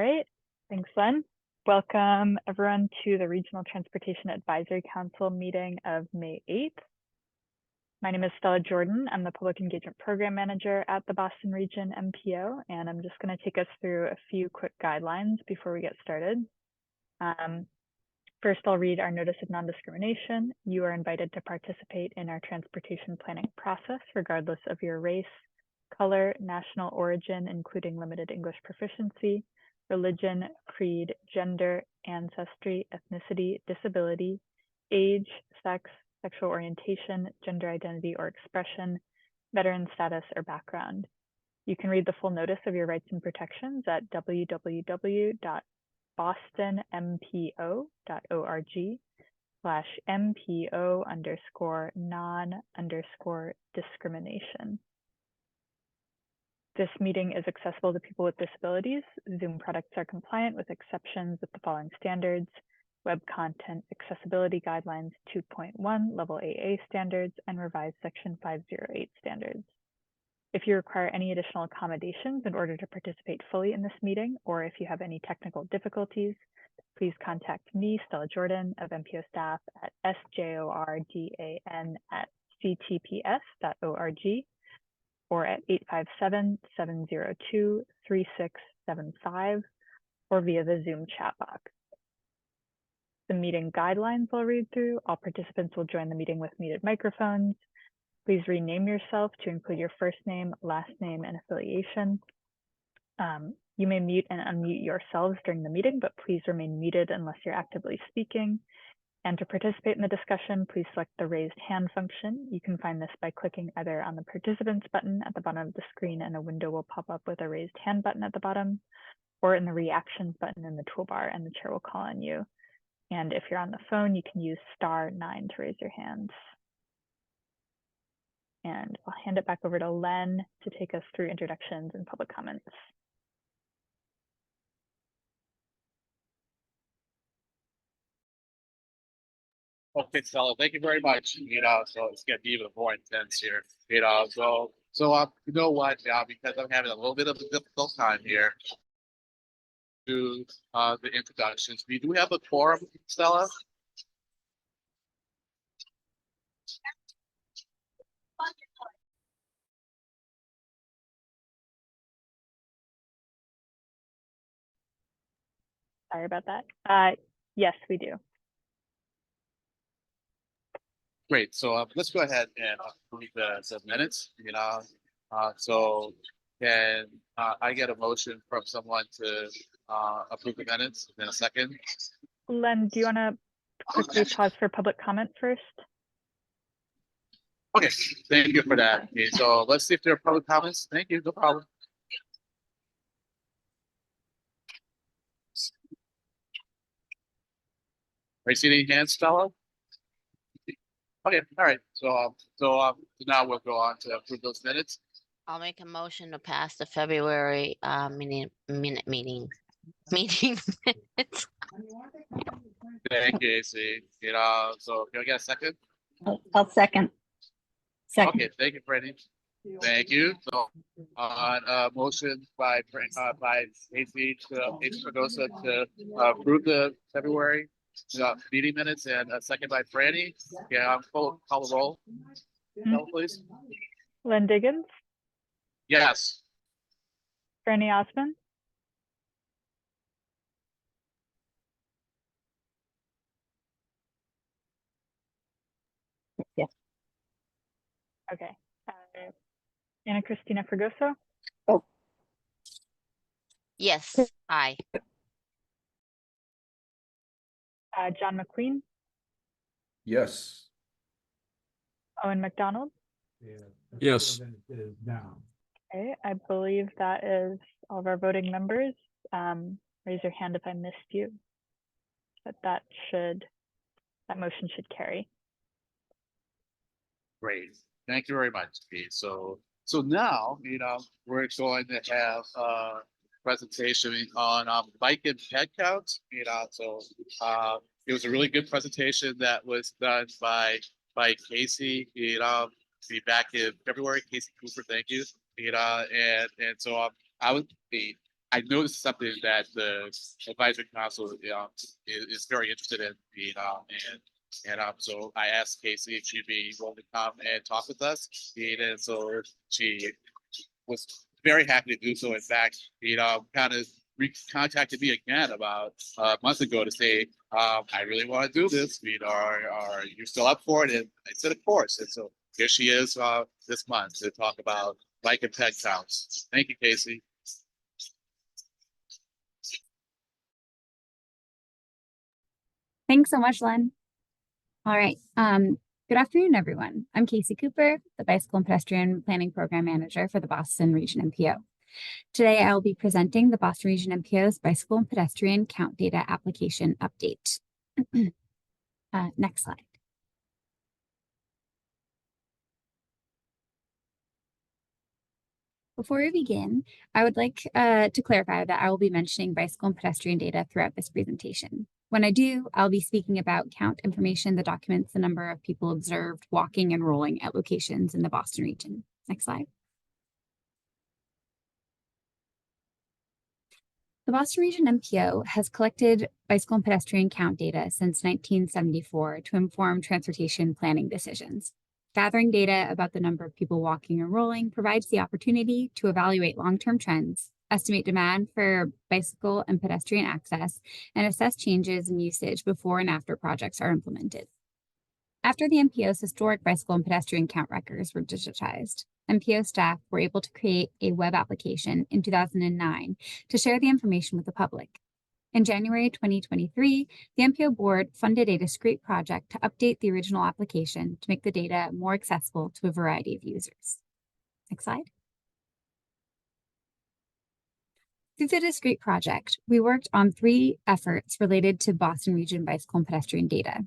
right, thanks, Len. Welcome everyone to the Regional Transportation Advisory Council meeting of May 8th. My name is Stella Jordan. I'm the Public Engagement Program Manager at the Boston Region MPO, and I'm just going to take us through a few quick guidelines before we get started. First, I'll read our notice of non-discrimination. You are invited to participate in our transportation planning process, regardless of your race, color, national origin, including limited English proficiency, religion, creed, gender, ancestry, ethnicity, disability, age, sex, sexual orientation, gender identity or expression, veteran status, or background. You can read the full notice of your rights and protections at www.bostonmpo.org/MPO_non_discrimination. This meeting is accessible to people with disabilities. Zoom products are compliant with exceptions with the following standards: Web Content Accessibility Guidelines 2.1 Level AA standards and revised Section 508 standards. If you require any additional accommodations in order to participate fully in this meeting, or if you have any technical difficulties, please contact me, Stella Jordan, of MPO staff at sjordan@ctps.org or at 857-702-3675 or via the Zoom chat box. The meeting guidelines I'll read through. All participants will join the meeting with muted microphones. Please rename yourself to include your first name, last name, and affiliation. You may mute and unmute yourselves during the meeting, but please remain muted unless you're actively speaking. And to participate in the discussion, please select the raised hand function. You can find this by clicking either on the participants button at the bottom of the screen and a window will pop up with a raised hand button at the bottom, or in the reactions button in the toolbar and the chair will call on you. And if you're on the phone, you can use *9 to raise your hands. And I'll hand it back over to Len to take us through introductions and public comments. Okay, Stella, thank you very much. So it's getting even more intense here. You know what? Because I'm having a little bit of a difficult time here. Do the introductions. We do have a quorum, Stella. Sorry about that. Yes, we do. Great. So let's go ahead and approve the minutes. So can I get a motion from someone to approve the minutes in a second? Len, do you want to quickly pause for public comment first? Okay, thank you for that. Okay, so let's see if there are public comments. Thank you, no problem. Are you seeing any hands, Stella? Okay, all right. So now we'll go on to approve those minutes. I'll make a motion to pass the February meeting minutes. Thank you, AC. So can I get a second? I'll second. Okay, thank you, Freddie. Thank you. So on motion by AC Fregosa to approve the February meeting minutes, and a second by Franny. Yeah, call the roll. Please. Len Diggins? Yes. Franny Osmond? Yes. Okay. Anna Cristina Fregoso? Oh. Yes, aye. John McQueen? Yes. Owen McDonald? Yes. Okay, I believe that is all of our voting members. Raise your hand if I missed you, but that motion should carry. Great. Thank you very much, Pete. So now, we're going to have a presentation on bike and head counts. So it was a really good presentation that was done by Casey. Back in February, Casey Cooper. Thank you. And so I would be I know this is something that the advisory council is very interested in, so I asked Casey if she'd be willing to come and talk with us, and so she was very happy to do so. In fact, kind of contacted me again about a month ago to say, I really want to do this. Are you still up for it? And I said, of course. And so here she is this month to talk about bike and ped counts. Thank you, Casey. Thanks so much, Len. All right. Good afternoon, everyone. I'm Casey Cooper, the Bicycle and Pedestrian Planning Program Manager for the Boston Region MPO. Today, I will be presenting the Boston Region MPO's Bicycle and Pedestrian Count Data Application Update. Next slide. Before we begin, I would like to clarify that I will be mentioning bicycle and pedestrian data throughout this presentation. When I do, I'll be speaking about count information that documents the number of people observed walking and rolling at locations in the Boston region. Next slide. The Boston Region MPO has collected bicycle and pedestrian count data since 1974 to inform transportation planning decisions. Gathering data about the number of people walking and rolling provides the opportunity to evaluate long-term trends, estimate demand for bicycle and pedestrian access, and assess changes in usage before and after projects are implemented. After the MPO's historic bicycle and pedestrian count records were digitized, MPO staff were able to create a web application in 2009 to share the information with the public. In January 2023, the MPO board funded a discrete project to update the original application to make the data more accessible to a variety of users. Next slide. Through the discrete project, we worked on 3 efforts related to Boston Region bicycle and pedestrian data.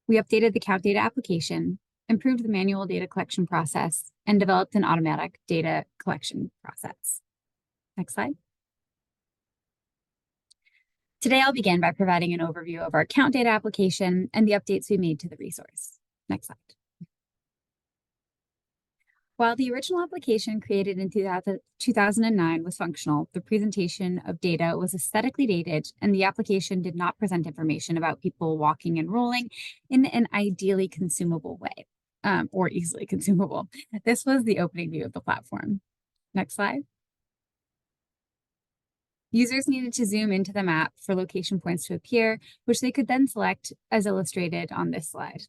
We updated the count data application, improved the manual data collection process, and developed an automatic data collection process. Next slide. Today, I'll begin by providing an overview of our count data application and the updates we made to the resource. Next slide. While the original application created in 2009 was functional, the presentation of data was aesthetically dated, and the application did not present information about people walking and rolling in an ideally consumable way, or easily consumable. This was the opening view of the platform. Next slide. Users needed to zoom into the map for location points to appear, which they could then select as illustrated on this slide.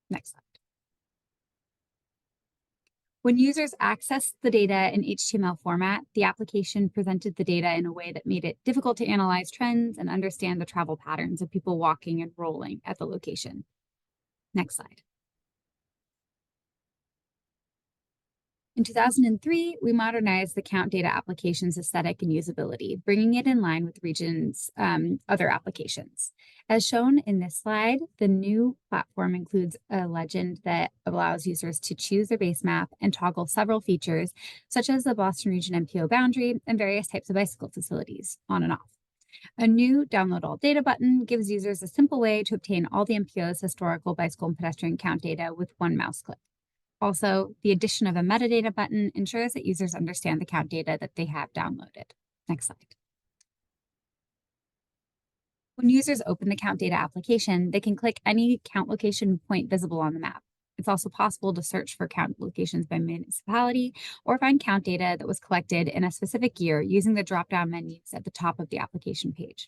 Next slide. When users accessed the data in HTML format, the application presented the data in a way that made it difficult to analyze trends and understand the travel patterns of people walking and rolling at the location. Next slide. In 2003, we modernized the count data application's aesthetic and usability, bringing it in line with the region's other applications. As shown in this slide, the new platform includes a legend that allows users to choose their base map and toggle several features, such as the Boston Region MPO boundary and various types of bicycle facilities, on and off. A new Download All Data button gives users a simple way to obtain all the MPO's historical bicycle and pedestrian count data with one mouse click. Also, the addition of a metadata button ensures that users understand the count data that they have downloaded. Next slide. When users open the count data application, they can click any count location point visible on the map. It's also possible to search for count locations by municipality or find count data that was collected in a specific year using the drop-down menus at the top of the application page.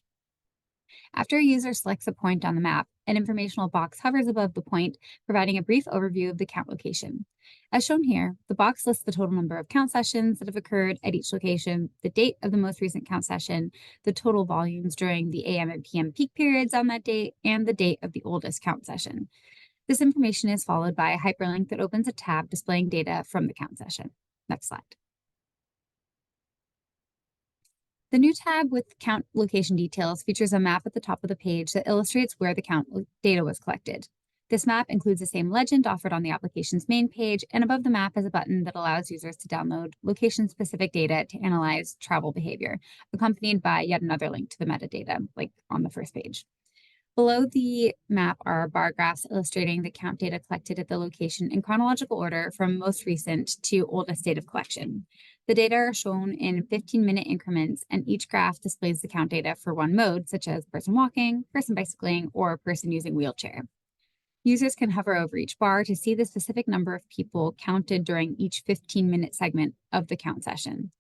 After a user selects a point on the map, an informational box hovers above the point, providing a brief overview of the count location. As shown here, the box lists the total number of count sessions that have occurred at each location, the date of the most recent count session, the total volumes during the AM and PM peak periods on that date, and the date of the oldest count session. This information is followed by a hyperlink that opens a tab displaying data from the count session. Next slide. The new tab with count location details features a map at the top of the page that illustrates where the count data was collected. This map includes the same legend offered on the application's main page, and above the map is a button that allows users to download location-specific data to analyze travel behavior, accompanied by yet another link to the metadata, like on the first page. Below the map are bar graphs illustrating the count data collected at the location in chronological order from most recent to oldest date of collection. The data are shown in 15-minute increments, and each graph displays the count data for one mode, such as person walking, person bicycling, or person using wheelchair. Users can hover over each bar to see the specific number of people counted during each 15-minute segment of the count session.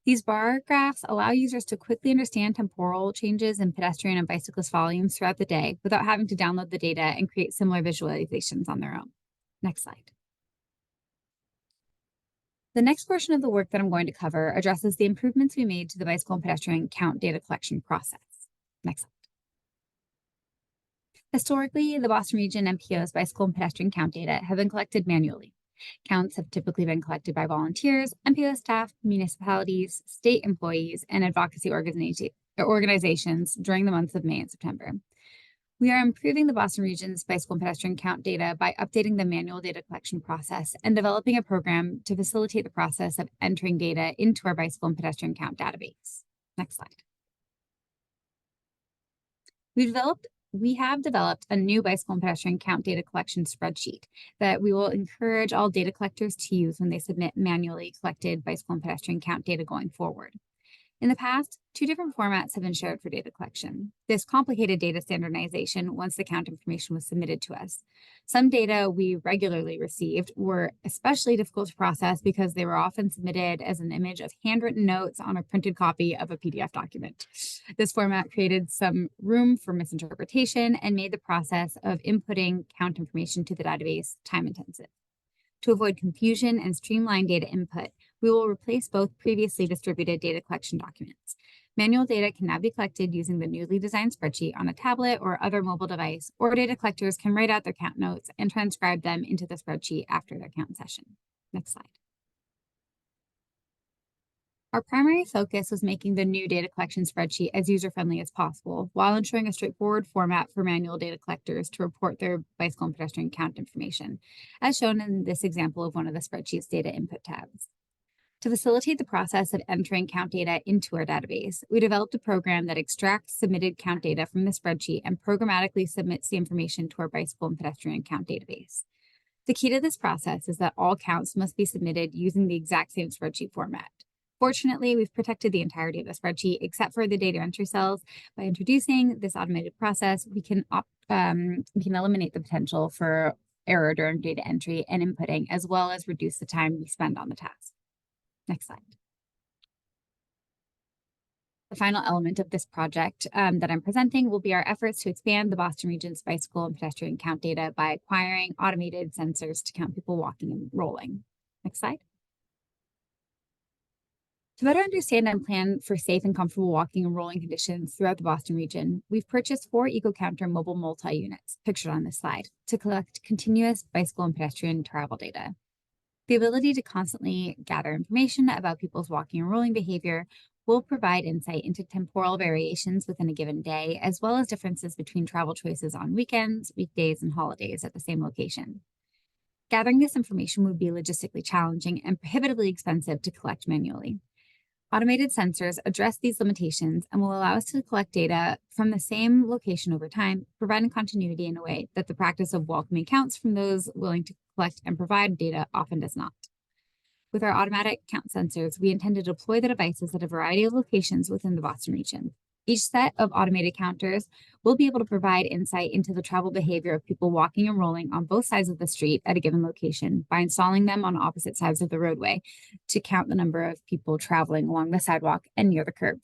These bar graphs allow users to quickly understand temporal changes in pedestrian and bicyclist volumes throughout the day without having to download the data and create similar visualizations on their own. Next slide. The next portion of the work that I'm going to cover addresses the improvements we made to the bicycle and pedestrian count data collection process. Next slide. Historically, the Boston Region MPO's bicycle and pedestrian count data have been collected manually. Counts have typically been collected by volunteers, MPO staff, municipalities, state employees, and advocacy organizations during the months of May and September. We are improving the Boston Region's bicycle and pedestrian count data by updating the manual data collection process and developing a program to facilitate the process of entering data into our bicycle and pedestrian count database. Next slide. We have developed a new bicycle and pedestrian count data collection spreadsheet that we will encourage all data collectors to use when they submit manually collected bicycle and pedestrian count data going forward. In the past, 2 different formats have been shared for data collection. This complicated data standardization once the count information was submitted to us. Some data we regularly received were especially difficult to process because they were often submitted as an image of handwritten notes on a printed copy of a PDF document. This format created some room for misinterpretation and made the process of inputting count information to the database time-intensive. To avoid confusion and streamline data input, we will replace both previously distributed data collection documents. Manual data can now be collected using the newly designed spreadsheet on a tablet or other mobile device, or data collectors can write out their count notes and transcribe them into the spreadsheet after their count session. Next slide. Our primary focus was making the new data collection spreadsheet as user-friendly as possible, while ensuring a straightforward format for manual data collectors to report their bicycle and pedestrian count information, as shown in this example of one of the spreadsheet's data input tabs. To facilitate the process of entering count data into our database, we developed a program that extracts submitted count data from the spreadsheet and programmatically submits the information to our bicycle and pedestrian count database. The key to this process is that all counts must be submitted using the exact same spreadsheet format. Fortunately, we've protected the entirety of the spreadsheet except for the data entry cells. By introducing this automated process, we can eliminate the potential for error during data entry and inputting, as well as reduce the time we spend on the task. Next slide. The final element of this project that I'm presenting will be our efforts to expand the Boston Region's bicycle and pedestrian count data by acquiring automated sensors to count people walking and rolling. Next slide. To better understand and plan for safe and comfortable walking and rolling conditions throughout the Boston region, we've purchased 4 EcoCounter mobile multi-units, pictured on this slide, to collect continuous bicycle and pedestrian travel data. The ability to constantly gather information about people's walking and rolling behavior will provide insight into temporal variations within a given day, as well as differences between travel choices on weekends, weekdays, and holidays at the same location. Gathering this information would be logistically challenging and prohibitively expensive to collect manually. Automated sensors address these limitations and will allow us to collect data from the same location over time, providing continuity in a way that the practice of welcoming counts from those willing to collect and provide data often does not. With our automatic count sensors, we intend to deploy the devices at a variety of locations within the Boston region. Each set of automated counters will be able to provide insight into the travel behavior of people walking and rolling on both sides of the street at a given location by installing them on opposite sides of the roadway to count the number of people traveling along the sidewalk and near the curb.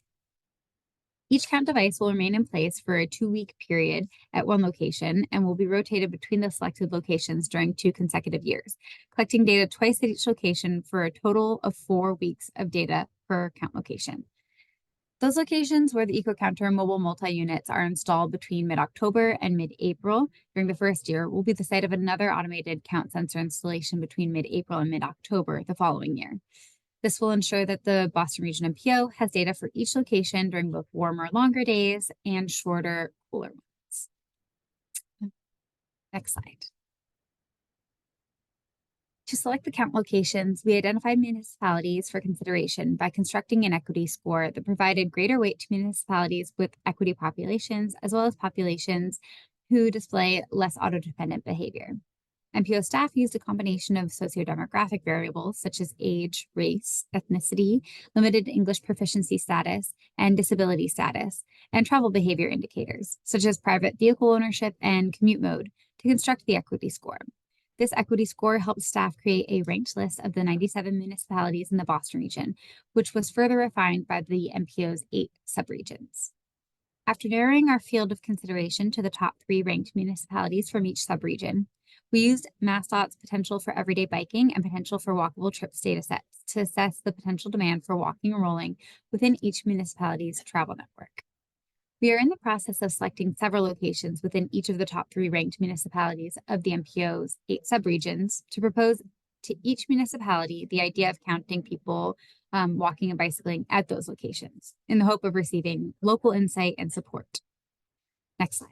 Each count device will remain in place for a 2-week period at one location and will be rotated between the selected locations during 2 consecutive years, collecting data twice at each location for a total of 4 weeks of data per count location. Those locations where the EcoCounter mobile multi-units are installed between mid-October and mid-April during the first year will be the site of another automated count sensor installation between mid-April and mid-October the following year. This will ensure that the Boston Region MPO has data for each location during both warmer, longer days and shorter, cooler months. Next slide. To select the count locations, we identified municipalities for consideration by constructing an equity score that provided greater weight to municipalities with equity populations, as well as populations who display less auto-dependent behavior. MPO staff used a combination of sociodemographic variables such as age, race, ethnicity, limited English proficiency status, and disability status, and travel behavior indicators such as private vehicle ownership and commute mode to construct the equity score. This equity score helped staff create a ranked list of the 97 municipalities in the Boston region, which was further refined by the MPO's 8 subregions. After narrowing our field of consideration to the top 3 ranked municipalities from each subregion, we used MassDOT's potential for everyday biking and potential for walkable trips datasets to assess the potential demand for walking and rolling within each municipality's travel network. We are in the process of selecting several locations within each of the top 3 ranked municipalities of the MPO's 8 subregions to propose to each municipality the idea of counting people walking and bicycling at those locations in the hope of receiving local insight and support. Next slide.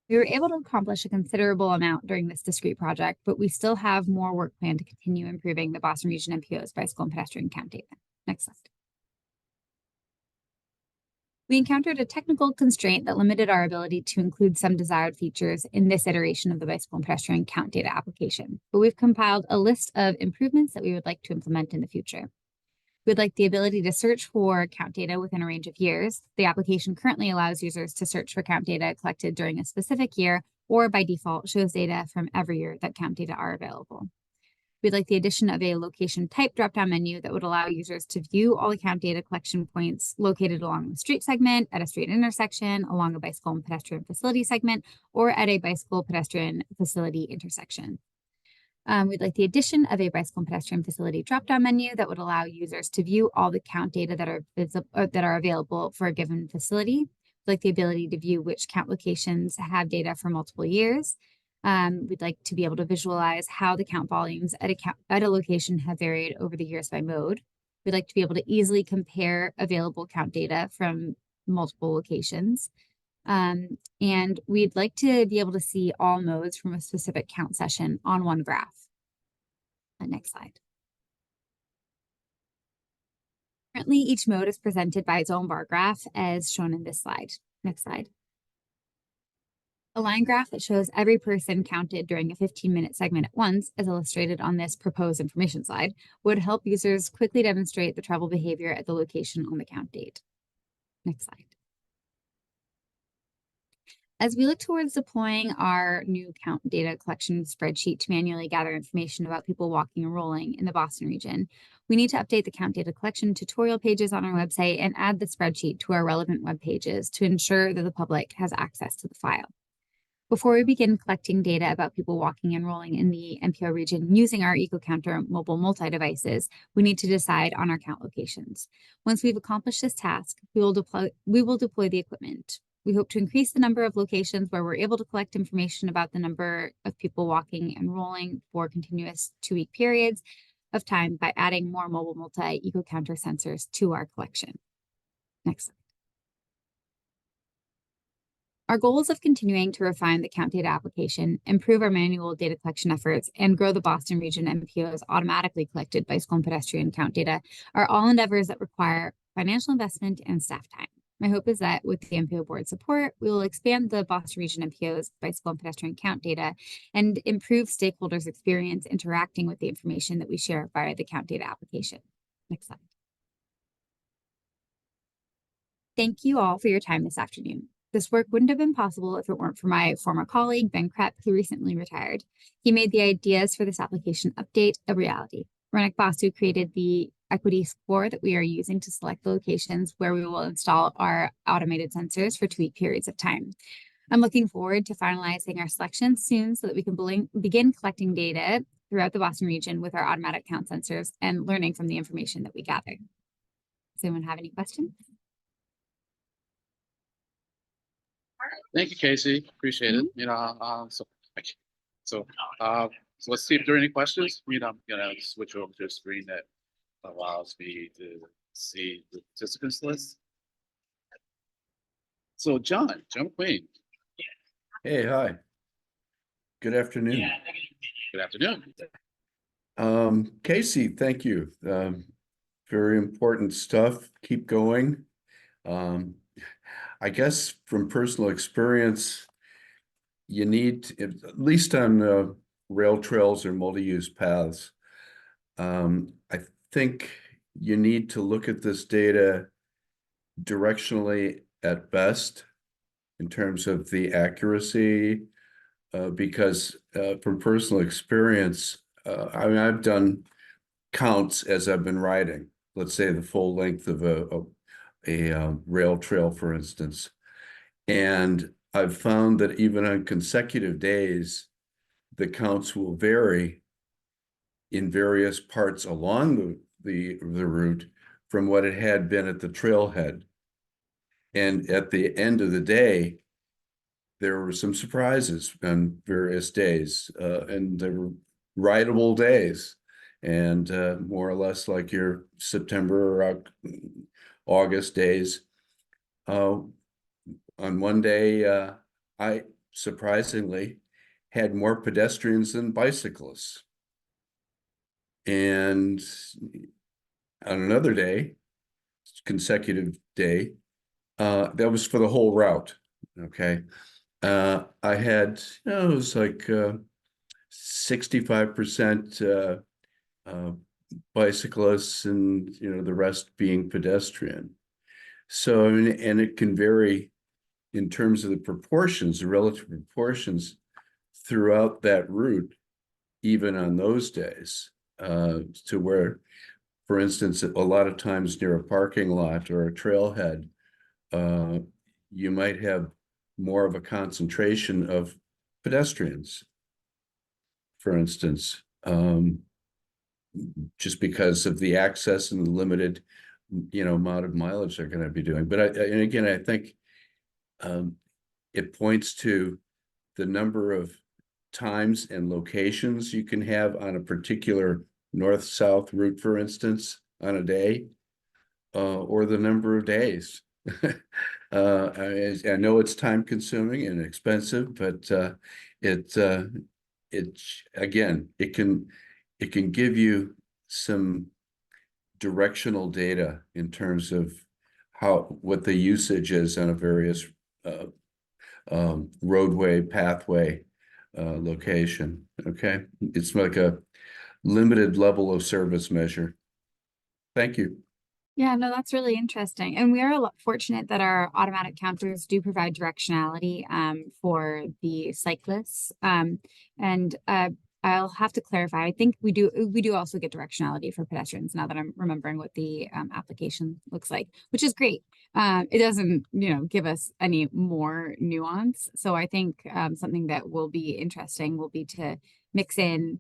We were able to accomplish a considerable amount during this discrete project, but we still have more work planned to continue improving the Boston Region MPO's bicycle and pedestrian count data. Next slide. We encountered a technical constraint that limited our ability to include some desired features in this iteration of the bicycle and pedestrian count data application, but we've compiled a list of improvements that we would like to implement in the future. We'd like the ability to search for count data within a range of years. The application currently allows users to search for count data collected during a specific year, or by default shows data from every year that count data are available. We'd like the addition of a location type drop-down menu that would allow users to view all the count data collection points located along the street segment, at a street intersection, along a bicycle and pedestrian facility segment, or at a bicycle pedestrian facility intersection. We'd like the addition of a bicycle and pedestrian facility drop-down menu that would allow users to view all the count data that are available for a given facility. We'd like the ability to view which count locations have data for multiple years. We'd like to be able to visualize how the count volumes at a location have varied over the years by mode. We'd like to be able to easily compare available count data from multiple locations. And we'd like to be able to see all modes from a specific count session on one graph. Next slide. Currently, each mode is presented by its own bar graph as shown in this slide. Next slide. A line graph that shows every person counted during a 15-minute segment at once, as illustrated on this proposed information slide, would help users quickly demonstrate the travel behavior at the location on the count date. Next slide. As we look towards deploying our new count data collection spreadsheet to manually gather information about people walking and rolling in the Boston region, we need to update the count data collection tutorial pages on our website and add the spreadsheet to our relevant web pages to ensure that the public has access to the file. Before we begin collecting data about people walking and rolling in the MPO region using our EcoCounter mobile multi-devices, we need to decide on our count locations. Once we've accomplished this task, we will deploy the equipment. We hope to increase the number of locations where we're able to collect information about the number of people walking and rolling for continuous 2-week periods of time by adding more mobile multi-EcoCounter sensors to our collection. Next slide. Our goals of continuing to refine the count data application, improve our manual data collection efforts, and grow the Boston region MPO's automatically collected bicycle and pedestrian count data are all endeavors that require financial investment and staff time. My hope is that with the MPO board support, we will expand the Boston region MPO's bicycle and pedestrian count data and improve stakeholders' experience interacting with the information that we share via the count data application. Next slide. Thank you all for your time this afternoon. This work wouldn't have been possible if it weren't for my former colleague, Ben Krepp, who recently retired. He made the ideas for this application update a reality. Renik Basu created the equity score that we are using to select the locations where we will install our automated sensors for 2-week periods of time. I'm looking forward to finalizing our selection soon so that we can begin collecting data throughout the Boston region with our automatic count sensors and learning from the information that we gather. Does anyone have any questions? Thank you, Casey. Appreciate it. So let's see if there are any questions. I'm gonna switch over to a screen that allows me to see the participants list. So John McQueen. Hey, hi. Good afternoon. Good afternoon. Casey, thank you. Very important stuff. Keep going. I guess from personal experience, you need, at least on rail trails or multi-use paths, I think you need to look at this data directionally at best in terms of the accuracy, because from personal experience, I mean, I've done counts as I've been riding, let's say the full length of a rail trail, for instance. And I've found that even on consecutive days, the counts will vary in various parts along the route from what it had been at the trailhead. And at the end of the day, there were some surprises on various days, and they were rideable days, and more or less like your September or August days. On one day, I surprisingly had more pedestrians than bicyclists. And on another day, consecutive day, that was for the whole route. Okay. I had, it was like 65% bicyclists and, the rest being pedestrian. So, I mean, and it can vary in terms of the proportions, the relative proportions throughout that route, even on those days, to where, for instance, a lot of times near a parking lot or a trailhead, you might have more of a concentration of pedestrians, for instance, just because of the access and the limited, amount of mileage they're going to be doing. But and again, I think it points to the number of times and locations you can have on a particular north-south route, for instance, on a day, or the number of days. I know it's time consuming and expensive, but it again, it can give you some directional data in terms of what the usage is on a various roadway, pathway, location. Okay, it's like a limited level of service measure. Thank you. Yeah, no, that's really interesting. And we are fortunate that our automatic counters do provide directionality for the cyclists. And I'll have to clarify. I think we do also get directionality for pedestrians now that I'm remembering what the application looks like, which is great. It doesn't, give us any more nuance. So I think something that will be interesting will be to mix in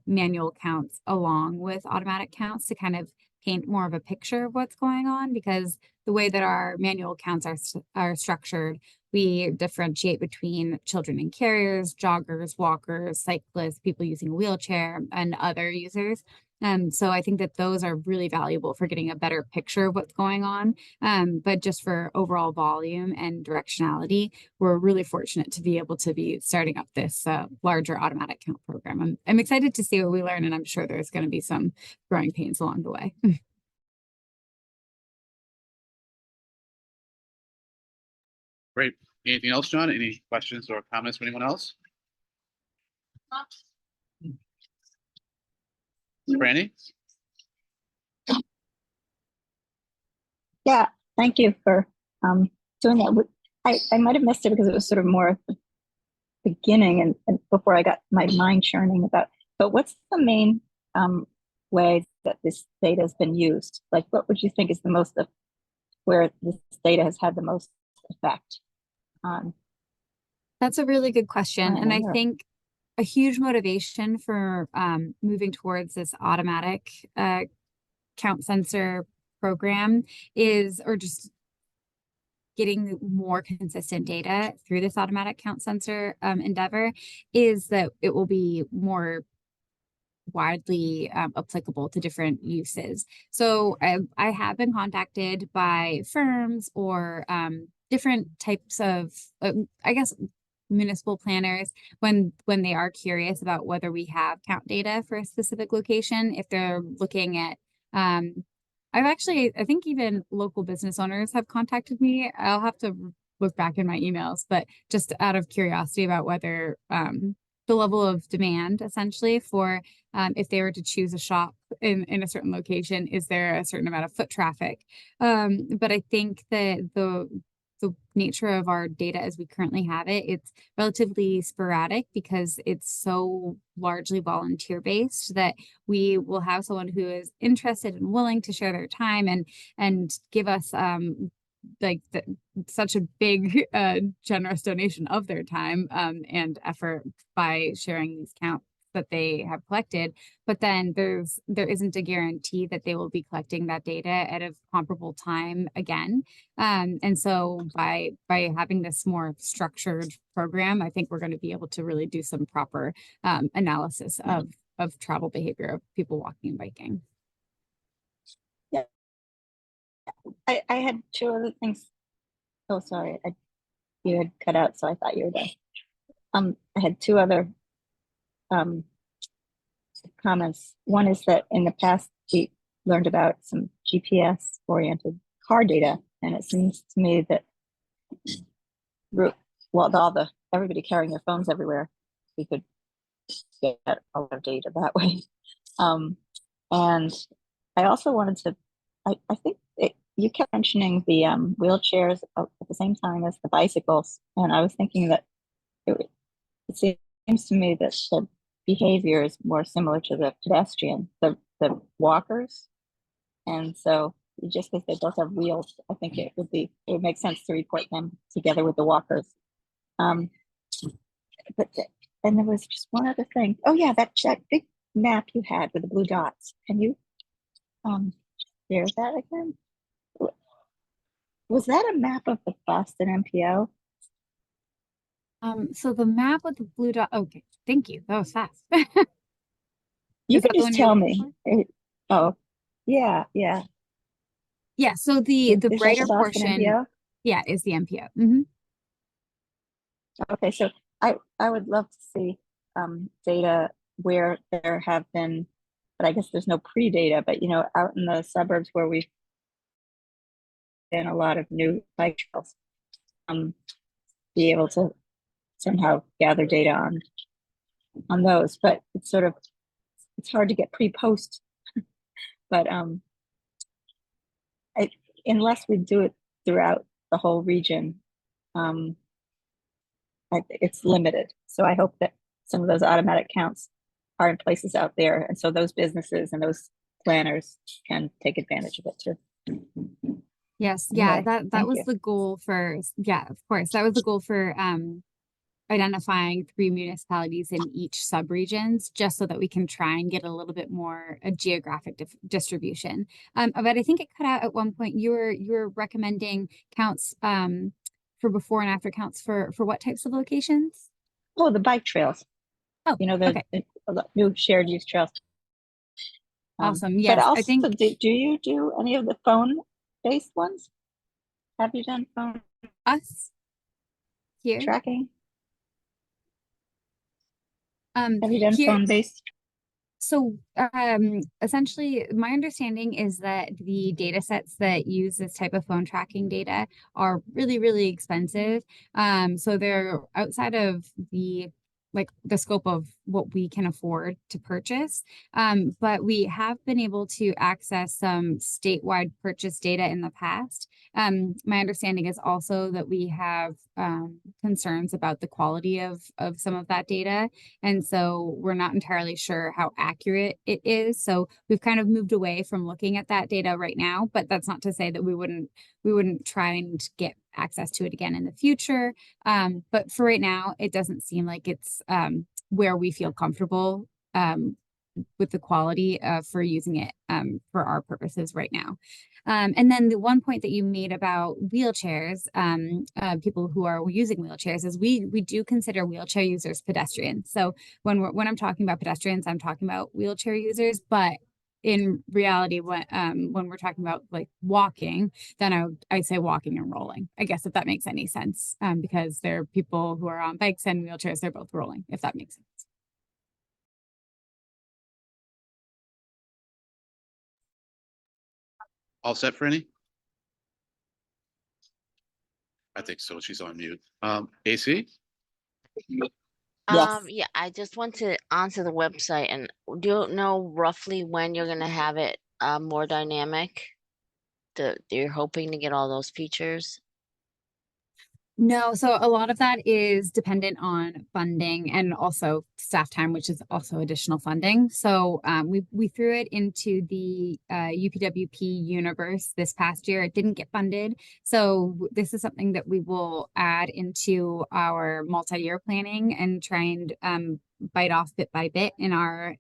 manual counts along with automatic counts to kind of paint more of a picture of what's going on, because the way that our manual counts are structured, we differentiate between children and carriers, joggers, walkers, cyclists, people using a wheelchair, and other users. So I think that those are really valuable for getting a better picture of what's going on. But just for overall volume and directionality, we're really fortunate to be able to be starting up this larger automatic count program. I'm excited to see what we learn, and I'm sure there's going to be some growing pains along the way. Great. Anything else, John? Any questions or comments from anyone else? Franny? Yeah, thank you for doing that. I might have missed it because it was sort of more at the beginning and before I got my mind churning about, but what's the main way that this data has been used? Like, what would you think is the most of where this data has had the most effect on? That's a really good question. And I Sure. think a huge motivation for moving towards this automatic count sensor program is, or just getting more consistent data through this automatic count sensor endeavor, is that it will be more widely applicable to different uses. So I have been contacted by firms or different types of, I guess, municipal planners when they are curious about whether we have count data for a specific location, if they're looking at I think even local business owners have contacted me. I'll have to look back in my emails, but just out of curiosity about whether the level of demand essentially for if they were to choose a shop in a certain location, is there a certain amount of foot traffic? But I think that the nature of our data as we currently have it, it's relatively sporadic because it's so largely volunteer based that we will have someone who is interested and willing to share their time and give us such a big generous donation of their time and effort by sharing these counts that they have collected, but then there isn't a guarantee that they will be collecting that data at a comparable time again. And so by having this more structured program, I think we're going to be able to really do some proper analysis of travel behavior of people walking and biking. Yeah, I had two other things. Oh, sorry, you had cut out, so I thought you were done. I had two other comments. One is that in the past we learned about some GPS oriented car data, and it seems to me that everybody carrying their phones everywhere, we could get a lot of data that way. And I also wanted to, I think you kept mentioning the wheelchairs at the same time as the bicycles, and I was thinking that it seems to me that the behavior is more similar to the pedestrian, the walkers, and so just because they both have wheels, I think it would make sense to report them together with the walkers. And there was just one other thing. Oh yeah, that big map you had with the blue dots. Can you share that again? Was that a map of the Boston MPO? So the map with the blue dot. Okay, thank you. That was fast. You Is can that the one just you're tell looking me. for? Oh, yeah. Yeah. So the Is that the brighter Boston portion, MPO? yeah, is the MPO. Hmm. Okay, so I would love to see data where there have been, but I guess there's no pre-data, but out in the suburbs where we've been a lot of new bike trails, be able to somehow gather data on those. But it's hard to get pre-post. But unless we do it throughout the whole region, it's limited. So I hope that some of those automatic counts are in places out there, and so those businesses and those planners can take advantage of it too. Yes. Yeah. Anyway, That was you. the goal for, yeah, of course. That was the goal for identifying 3 municipalities in each subregions, just so that we can try and get a little bit more a geographic distribution. But I think it cut out at one point. You were recommending counts for before and after counts for what types of locations? Oh, the bike trails. Oh, the new shared use trails. Awesome. But Yes, also, I think. do you do any of the phone-based ones? Have you done phone Us here. tracking? Have you done Here. phone-based? So essentially, my understanding is that the data sets that use this type of phone tracking data are really, really expensive. So they're outside of the scope of what we can afford to purchase. But we have been able to access some statewide purchase data in the past. My understanding is also that we have concerns about the quality of some of that data. And so we're not entirely sure how accurate it is. So we've kind of moved away from looking at that data right now, but that's not to say that we wouldn't try and get access to it again in the future. But for right now, it doesn't seem like it's where we feel comfortable with the quality for using it for our purposes right now. And then the one point that you made about wheelchairs, people who are using wheelchairs, is we do consider wheelchair users pedestrians. So when I'm talking about pedestrians, I'm talking about wheelchair users, but in reality, when we're talking about like walking, then I say walking and rolling, I guess, if that makes any sense, because there are people who are on bikes and wheelchairs, they're both rolling, if that makes sense. All set, Franny? I think so. She's on mute. AC? Yes. Yeah, I just went to onto the website and do you know roughly when you're gonna have it more dynamic? You're hoping to get all those features? No, so a lot of that is dependent on funding and also staff time, which is also additional funding. So we threw it into the UPWP universe this past year. It didn't get funded. So this is something that we will add into our multi-year planning and try and bite off bit by bit in our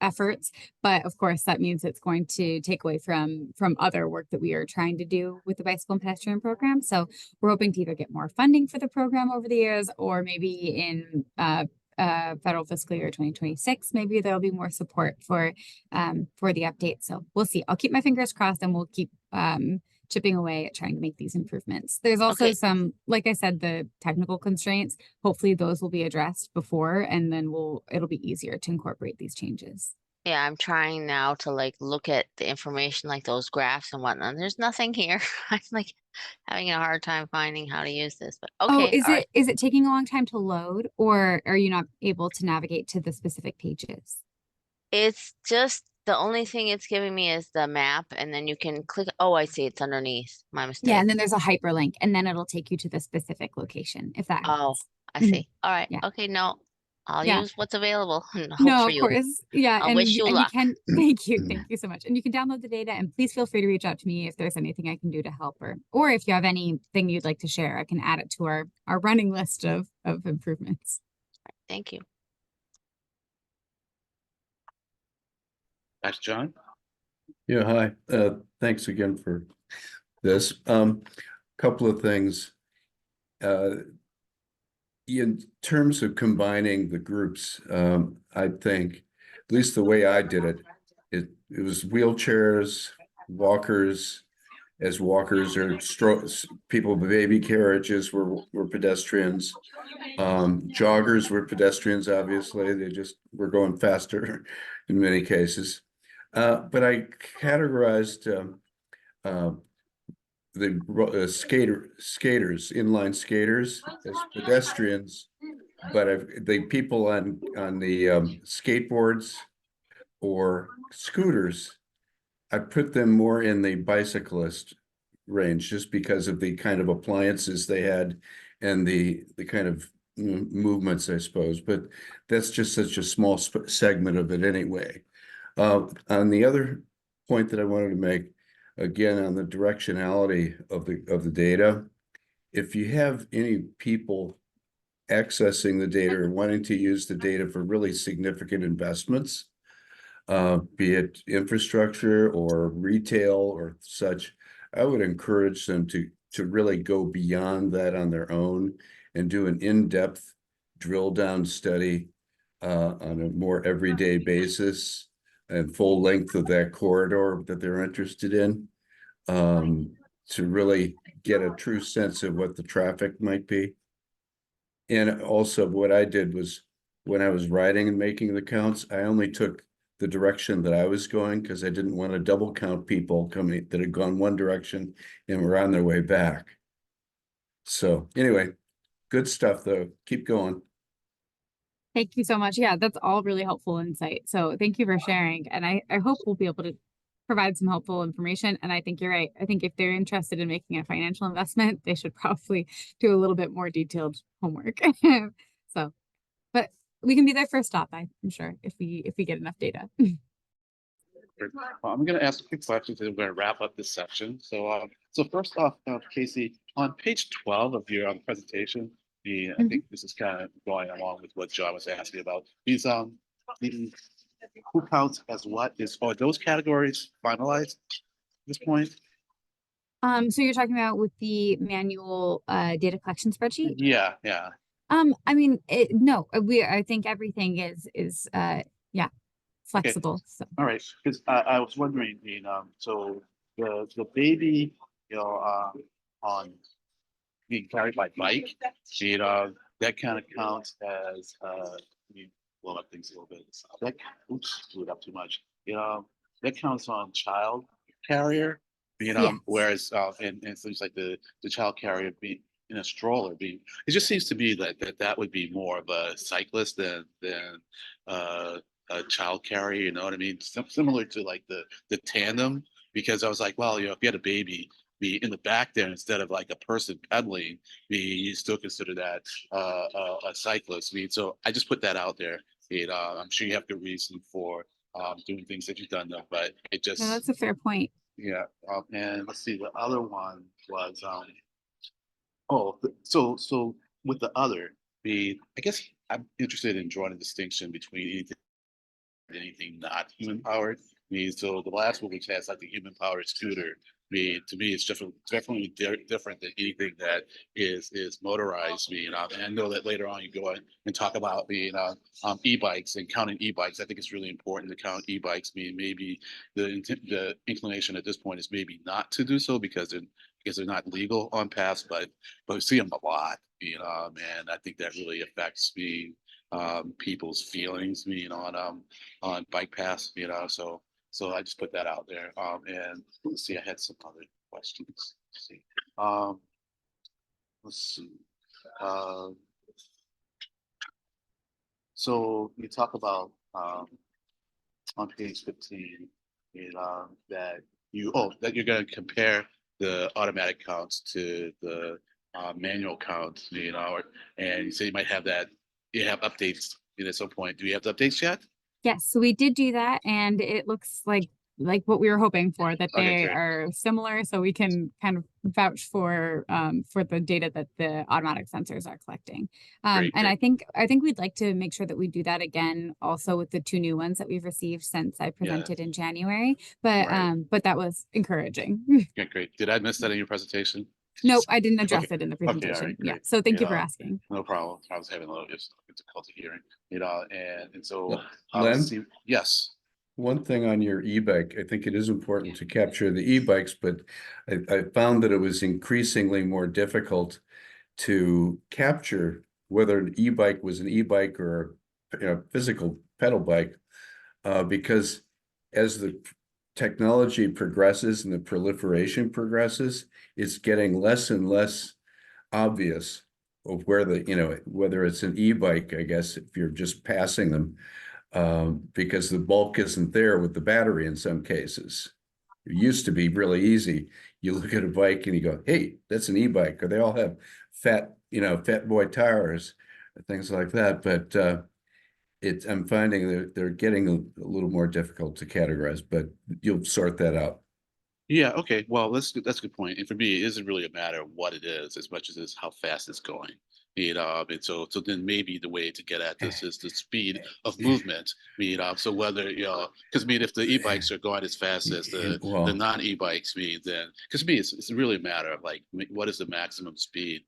efforts. But of course, that means it's going to take away from other work that we are trying to do with the bicycle and pedestrian program. So we're hoping to either get more funding for the program over the years, or maybe in federal fiscal year 2026, maybe there'll be more support for the update. So we'll see. I'll keep my fingers crossed, and we'll keep chipping away at trying to make these improvements. There's also Okay. some, like I said, the technical constraints. Hopefully those will be addressed before, and then it'll be easier to incorporate these changes. Yeah, I'm trying now to like look at the information like those graphs and whatnot. There's nothing here. I'm like having a hard time finding how to use this, but Oh, okay, all right. is it taking a long time to load, or are you not able to navigate to the specific pages? It's just the only thing it's giving me is the map, and then you can click. Oh, I see. It's underneath. My Yeah, mistake. and then there's a hyperlink, and then it'll take you to the specific location if that Oh, helps. I Mhm. see. All right. Yeah. Okay, no, I'll Yeah. use what's available and hope No, for of you. course. Yeah, I and wish you you luck. can thank you so much. And you can download the data, and please feel free to reach out to me if there's anything I can do to help, or if you have anything you'd like to share, I can add it to our running list of improvements. Thank you. That's John. Yeah, hi. Thanks again for this. Couple of things. In terms of combining the groups, I think, at least the way I did it, it was wheelchairs, walkers, as walkers or people with baby carriages were pedestrians. Joggers were pedestrians, obviously. They just were going faster in many cases. But I categorized the skaters, inline skaters as pedestrians, but the people on the skateboards or scooters, I put them more in the bicyclist range just because of the kind of appliances they had and the kind of movements, I suppose. But that's just such a small segment of it anyway. On the other point that I wanted to make, again, on the directionality of the data, if you have any people accessing the data or wanting to use the data for really significant investments, be it infrastructure or retail or such, I would encourage them to really go beyond that on their own and do an in-depth drill down study on a more everyday basis and full length of that corridor that they're interested in, to really get a true sense of what the traffic might be. And also what I did was when I was writing and making the counts, I only took the direction that I was going because I didn't want to double count people coming that had gone one direction and were on their way back. So anyway, good stuff though. Keep going. Thank you so much. Yeah, that's all really helpful insight. So thank you for sharing. And I hope we'll be able to provide some helpful information. And I think you're right. I think if they're interested in making a financial investment, they should probably do a little bit more detailed homework. So, but we can be their first stop, I'm sure, if we get enough data. Well, I'm going to ask a few questions and we're going to wrap up this section. So, first off, Casey, on page 12 of your presentation, I think this is kind of going along with what John was asking about. These the who counts as what are those categories finalized at this point? So you're talking about with the manual data collection spreadsheet? Yeah. I mean, no, I think everything is yeah, flexible. So All right, because I was wondering, so the baby, on being carried by bike, that kind of counts as let me blow up things a little bit. That oops, blew it up too much. That counts on child carrier Yes. whereas, and things like the child carrier being in a stroller being, it just seems to me that would be more of a cyclist than a child carrier, you know what I mean? Similar to like the tandem, because I was like, well, if you had a baby be in the back there instead of like a person pedaling, you still consider that a cyclist. I mean, so I just put that out there. I'm sure you have good reason for doing things that you've done though, but it just No, that's a fair point. yeah. And let's see, the other one was so with the other, I guess I'm interested in drawing a distinction between anything not human powered. So the last one, which has like the human powered scooter, to me, it's definitely different than anything that is motorized. And I know that later on you go and talk about e-bikes and counting e-bikes. I think it's really important to count e-bikes. Maybe the inclination at this point is maybe not to do so because they're not legal on paths, but we see them a lot. And I think that really affects people's feelings on bike paths, so I just put that out there. And let's see, I had some other questions. Let's see. So you talk about on page 15 that that you're going to compare the automatic counts to the manual counts, and you say you might have that. You have updates at some point. Do you have the updates yet? Yes, so we did do that, and it looks like what we were hoping for, that Okay, they great. are similar, so we can kind of vouch for the data that the automatic sensors are collecting. Great, And great. I think we'd like to make sure that we do that again also with the 2 new ones that we've received since I presented in January. But Right. but that was encouraging. Okay, great. Did I miss that in your presentation? Nope, I didn't address Okay. it in the Okay, all presentation. right, Yeah, great. so thank you for asking. No problem. I was having a little difficulty hearing, and so Len? see, yes. One thing on your e-bike, I think it is important to capture the e-bikes, but I found that it was increasingly more difficult to capture whether an e-bike was an e-bike or a physical pedal bike, because as the technology progresses and the proliferation progresses, it's getting less and less obvious of where whether it's an e-bike, I guess, if you're just passing them. Because the bulk isn't there with the battery in some cases. It used to be really easy. You look at a bike and you go, hey, that's an e-bike, or they all have fat boy tires, things like that. But I'm finding they're getting a little more difficult to categorize, but you'll sort that out. Yeah, okay. Well, that's a good point. And for me, it isn't really a matter of what it is as much as it's how fast it's going. And so then maybe the way to get at this is the speed of movement. So whether, because if the e-bikes are going as fast as the Well, non-e-bikes, then, because to me, it's really a matter of like, what is the maximum speed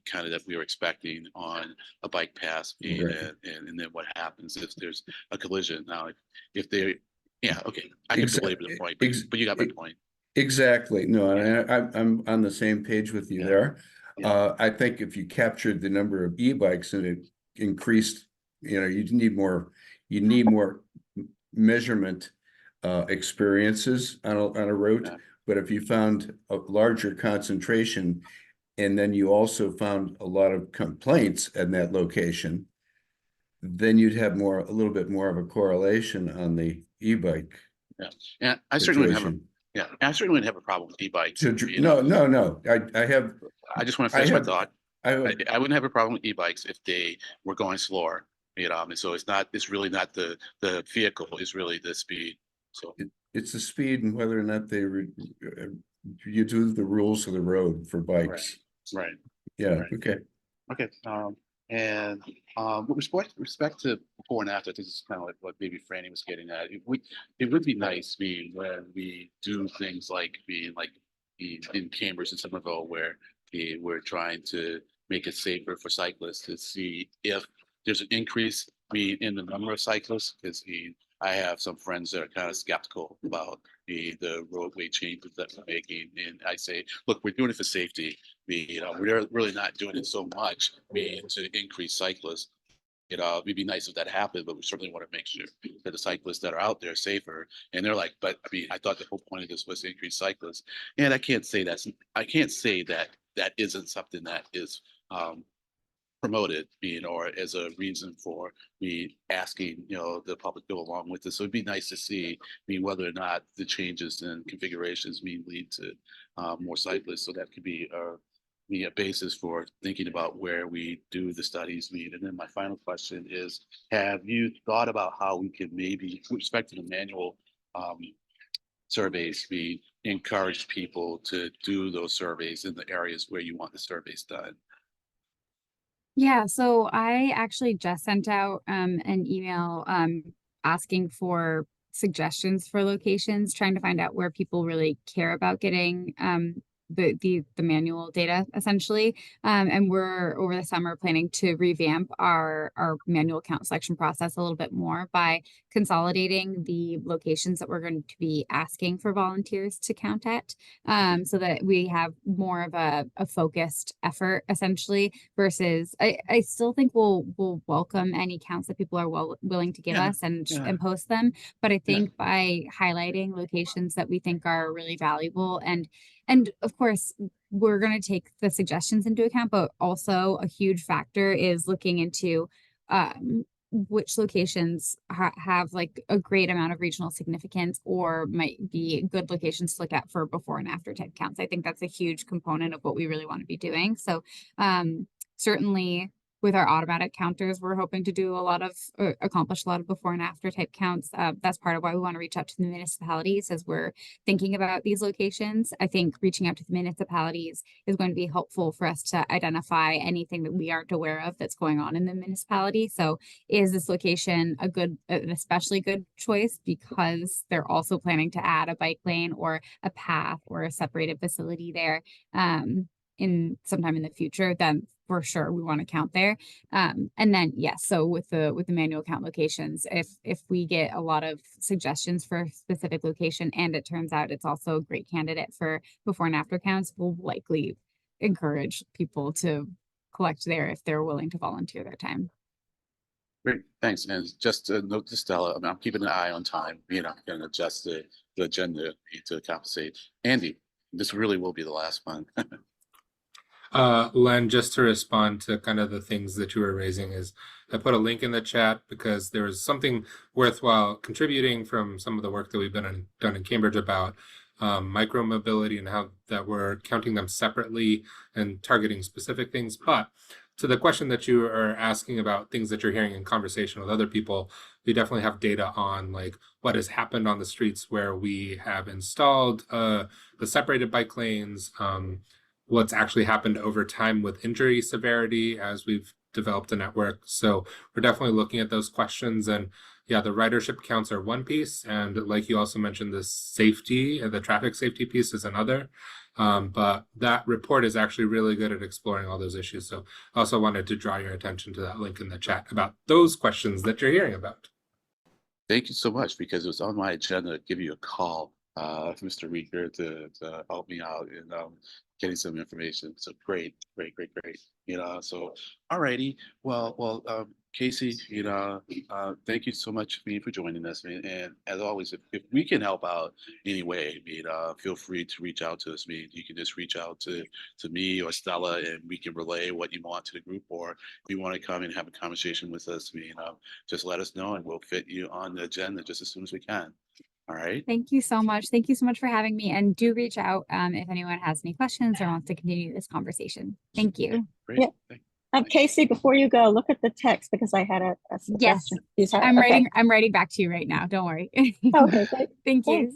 kind of that we were expecting on a bike path, Right. and then what happens if there's a collision. Now, if they yeah, okay. I can belabor the point, but you got my point. Exactly. No, Yeah. I'm on the same page with you Yeah. there. Yeah. I think if you captured the number of e-bikes and it increased, you need more measurement experiences on a route. Yeah. But if you found a larger concentration and then you also found a lot of complaints in that location, then you'd have a little bit more of a correlation on the e-bike. Yeah. Yeah. I certainly wouldn't have situation. I certainly wouldn't have a problem with e-bikes. No. I just want to finish my thought. I I wouldn't have a problem with e-bikes if they were going slower. And so it's really not the vehicle, it's really the speed. So it's the speed and whether or not you do the rules of the road for bikes. right. Yeah. Right. Okay. Okay. And with respect to before and after, I think this is kind of like what maybe Franny was getting at. It would be nice when we do things like in Cambridge and Somerville where we're trying to make it safer for cyclists to see if there's an increase in the number of cyclists, because I have some friends that are kind of skeptical about the roadway changes that we're making. And I say, look, we're doing it for safety. We're really not doing it so much to increase cyclists. it'd be nice if that happened, but we certainly want to make sure that the cyclists that are out there are safer. And they're like, but I mean, I thought the whole point of this was to increase cyclists. And I can't say that that isn't something that is promoted, or as a reason for me asking, the public to go along with this. So it'd be nice to see, whether or not the changes in configurations lead to more cyclists. So that could be a basis for thinking about where we do the studies meet. And then my final question is, have you thought about how we can maybe, with respect to the manual surveys, we encourage people to do those surveys in the areas where you want the surveys done? Yeah, so I actually just sent out an email asking for suggestions for locations, trying to find out where people really care about getting the manual data essentially. And we're over the summer planning to revamp our manual count selection process a little bit more by consolidating the locations that we're going to be asking for volunteers to count at, so that we have more of a focused effort essentially versus I still think we'll welcome any counts that people are willing to give Yeah, us and yeah. post them. But I think by highlighting locations that we think are really valuable and of course, we're going to take the suggestions into account, but also a huge factor is looking into which locations have like a great amount of regional significance or might be good locations to look at for before and after type counts. I think that's a huge component of what we really want to be doing. So certainly with our automatic counters, we're hoping to do a lot of accomplish a lot of before and after type counts. That's part of why we want to reach out to the municipalities as we're thinking about these locations. I think reaching out to the municipalities is going to be helpful for us to identify anything that we aren't aware of that's going on in the municipality. So is this location an especially good choice because they're also planning to add a bike lane or a path or a separated facility there in sometime in the future? Then for sure we want to count there. And then yes, so with the manual count locations, if we get a lot of suggestions for a specific location and it turns out it's also a great candidate for before and after counts, we'll likely encourage people to collect there if they're willing to volunteer their time. Great, thanks. And just a note to Stella, I'm keeping an eye on time, going to adjust the agenda to compensate. Andy, this really will be the last one. Len, just to respond to kind of the things that you were raising, is I put a link in the chat because there was something worthwhile contributing from some of the work that we've done in Cambridge about micromobility and how that we're counting them separately and targeting specific things. But to the question that you are asking about things that you're hearing in conversation with other people, we definitely have data on like what has happened on the streets where we have installed the separated bike lanes, what's actually happened over time with injury severity as we've developed a network. So we're definitely looking at those questions. And yeah, the ridership counts are one piece. And like you also mentioned, the safety, the traffic safety piece is another. But that report is actually really good at exploring all those issues. So I also wanted to draw your attention to that link in the chat about those questions that you're hearing about. Thank you so much, because it was on my agenda to give you a call, Mr. Rieger, to help me out in getting some information. So great. So alrighty. Well, Casey, thank you so much for joining us. And as always, if we can help out anyway, feel free to reach out to us. You can just reach out to me or Stella, and we can relay what you want to the group. Or if you want to come and have a conversation with us, just let us know, and we'll fit you on the agenda just as soon as we can. All right. Thank you so much. Thank you so much for having me. And do reach out if anyone has any questions or wants to continue this conversation. Thank you. Great. Yeah. Casey, before you go, look at the text because I had a suggestion. Yes, I'm writing back to you right now. Don't worry. Okay, great. Thank you.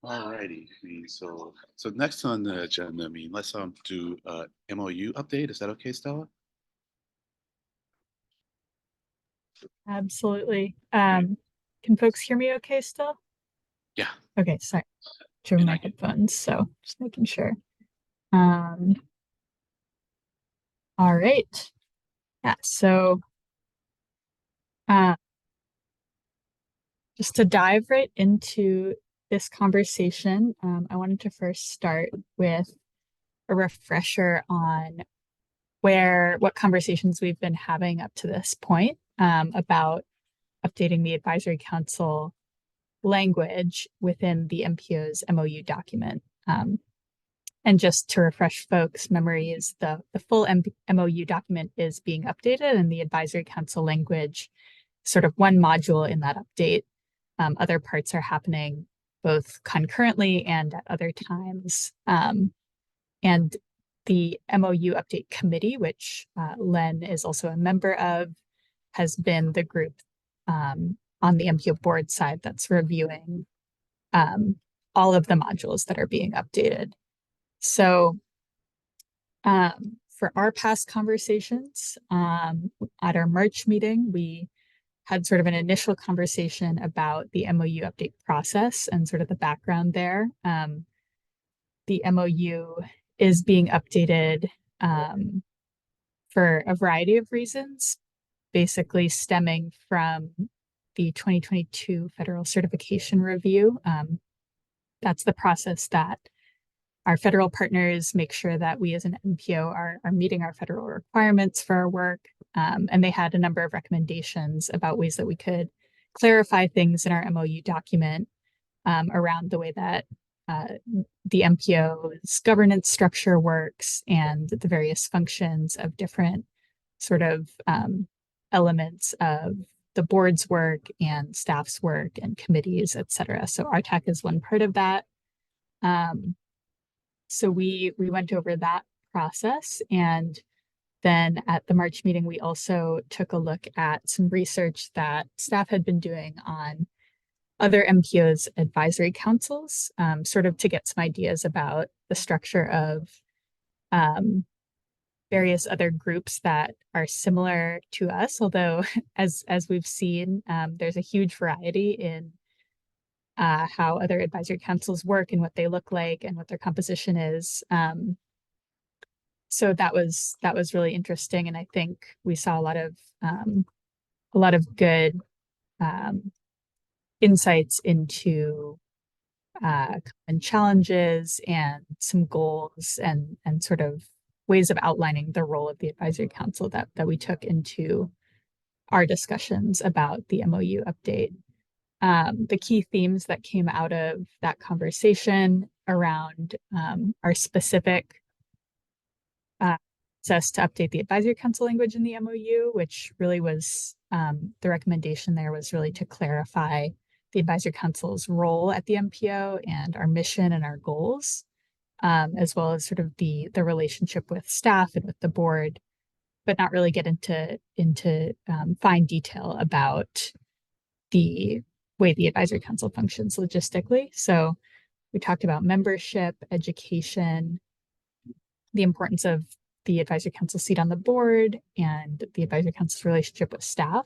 All righty. So next on the agenda, let's do MOU update. Is that okay, Stella? Absolutely. Can folks hear me okay still? Yeah. Okay, sorry. Turn And my I can- headphones, so just making sure. All right. Yeah, so just to dive right into this conversation, I wanted to first start with a refresher on what conversations we've been having up to this point about updating the advisory council language within the MPO's MOU document. And just to refresh folks' memories, the full MOU document is being updated, and the advisory council language, sort of one module in that update. Other parts are happening both concurrently and at other times. And the MOU update committee, which Len is also a member of, has been the group on the MPO board side that's reviewing all of the modules that are being updated. So for our past conversations at our March meeting, we had sort of an initial conversation about the MOU update process and sort of the background there. The MOU is being updated for a variety of reasons, basically stemming from the 2022 Federal Certification Review. That's the process that our federal partners make sure that we as an MPO are meeting our federal requirements for our work. And they had a number of recommendations about ways that we could clarify things in our MOU document around the way that the MPO's governance structure works and the various functions of different sort of elements of the board's work and staff's work and committees, et cetera. So RTAC is one part of that. So we went over that process, and then at the March meeting, we also took a look at some research that staff had been doing on other MPO's advisory councils, sort of to get some ideas about the structure of various other groups that are similar to us, although as we've seen, there's a huge variety in how other advisory councils work and what they look like and what their composition is. So that was really interesting, and I think we saw a lot of good insights into common challenges and some goals and sort of ways of outlining the role of the advisory council that we took into our discussions about the MOU update. The key themes that came out of that conversation around our specific process to update the advisory council language in the MOU, which really was the recommendation there was really to clarify the advisory council's role at the MPO and our mission and our goals, as well as sort of the relationship with staff and with the board, but not really get into fine detail about the way the advisory council functions logistically. So we talked about membership, education, the importance of the advisory council seat on the board and the advisory council's relationship with staff.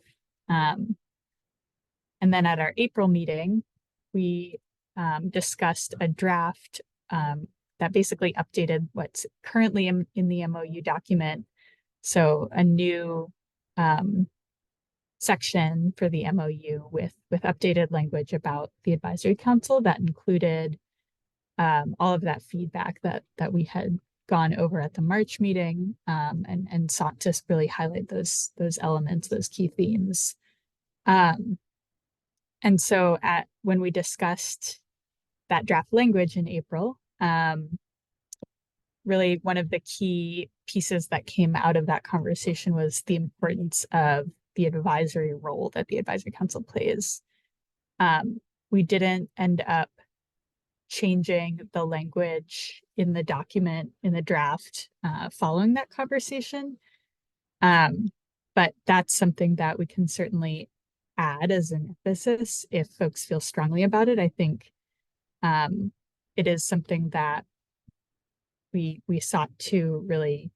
And then at our April meeting, we discussed a draft that basically updated what's currently in the MOU document. So a new section for the MOU with updated language about the advisory council that included all of that feedback that we had gone over at the March meeting, and sought to really highlight those elements, those key themes. And so when we discussed that draft language in April, really one of the key pieces that came out of that conversation was the importance of the advisory role that the advisory council plays. We didn't end up changing the language in the document in the draft following that conversation. But that's something that we can certainly add as an emphasis if folks feel strongly about it. I think it is something that we sought to really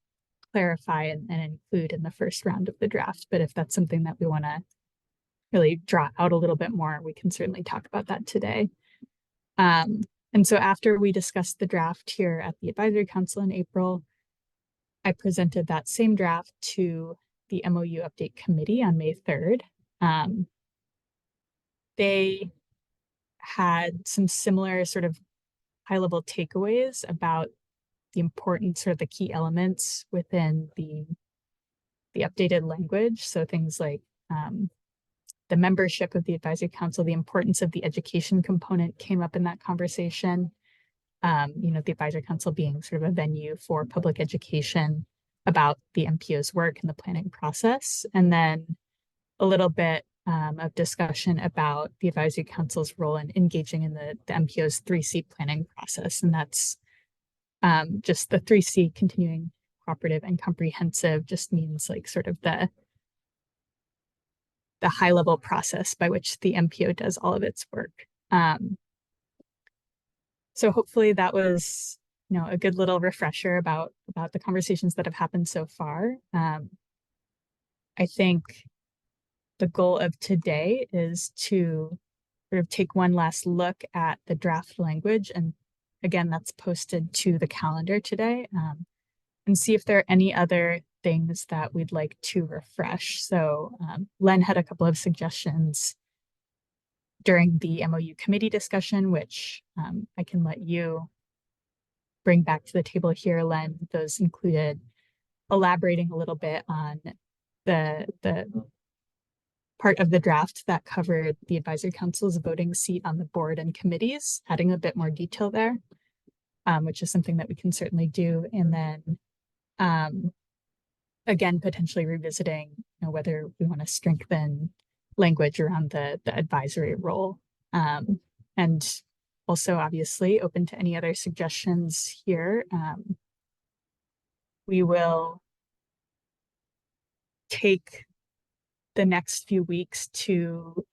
clarify and include in the first round of the draft. But if that's something that we want to really draw out a little bit more, we can certainly talk about that today. And so after we discussed the draft here at the Advisory Council in April, I presented that same draft to the MOU Update Committee on May 3rd. They had some similar sort of high-level takeaways about importance or the key elements within the updated language. So things like the membership of the advisory council, the importance of the education component came up in that conversation. You know, the advisory council being sort of a venue for public education about the MPO's work and the planning process. And then a little bit of discussion about the advisory council's role in engaging in the MPO's 3C planning process. And that's just the 3C, continuing, cooperative, and comprehensive, just means like sort of the high level process by which the MPO does all of its work. So hopefully that was, you know, a good little refresher about the conversations that have happened so far. I think the goal of today is to sort of take one last look at the draft language, and again, that's posted to the calendar today, and see if there are any other things that we'd like to refresh. So Len had a couple of suggestions during the MOU committee discussion, which I can let you bring back to the table here, Len. Those included elaborating a little bit on the part of the draft that covered the advisory council's voting seat on the board and committees, adding a bit more detail there, which is something that we can certainly do. And then again, potentially revisiting, you know, whether we want to strengthen language around the advisory role. And also obviously open to any other suggestions here. We will take the next few weeks to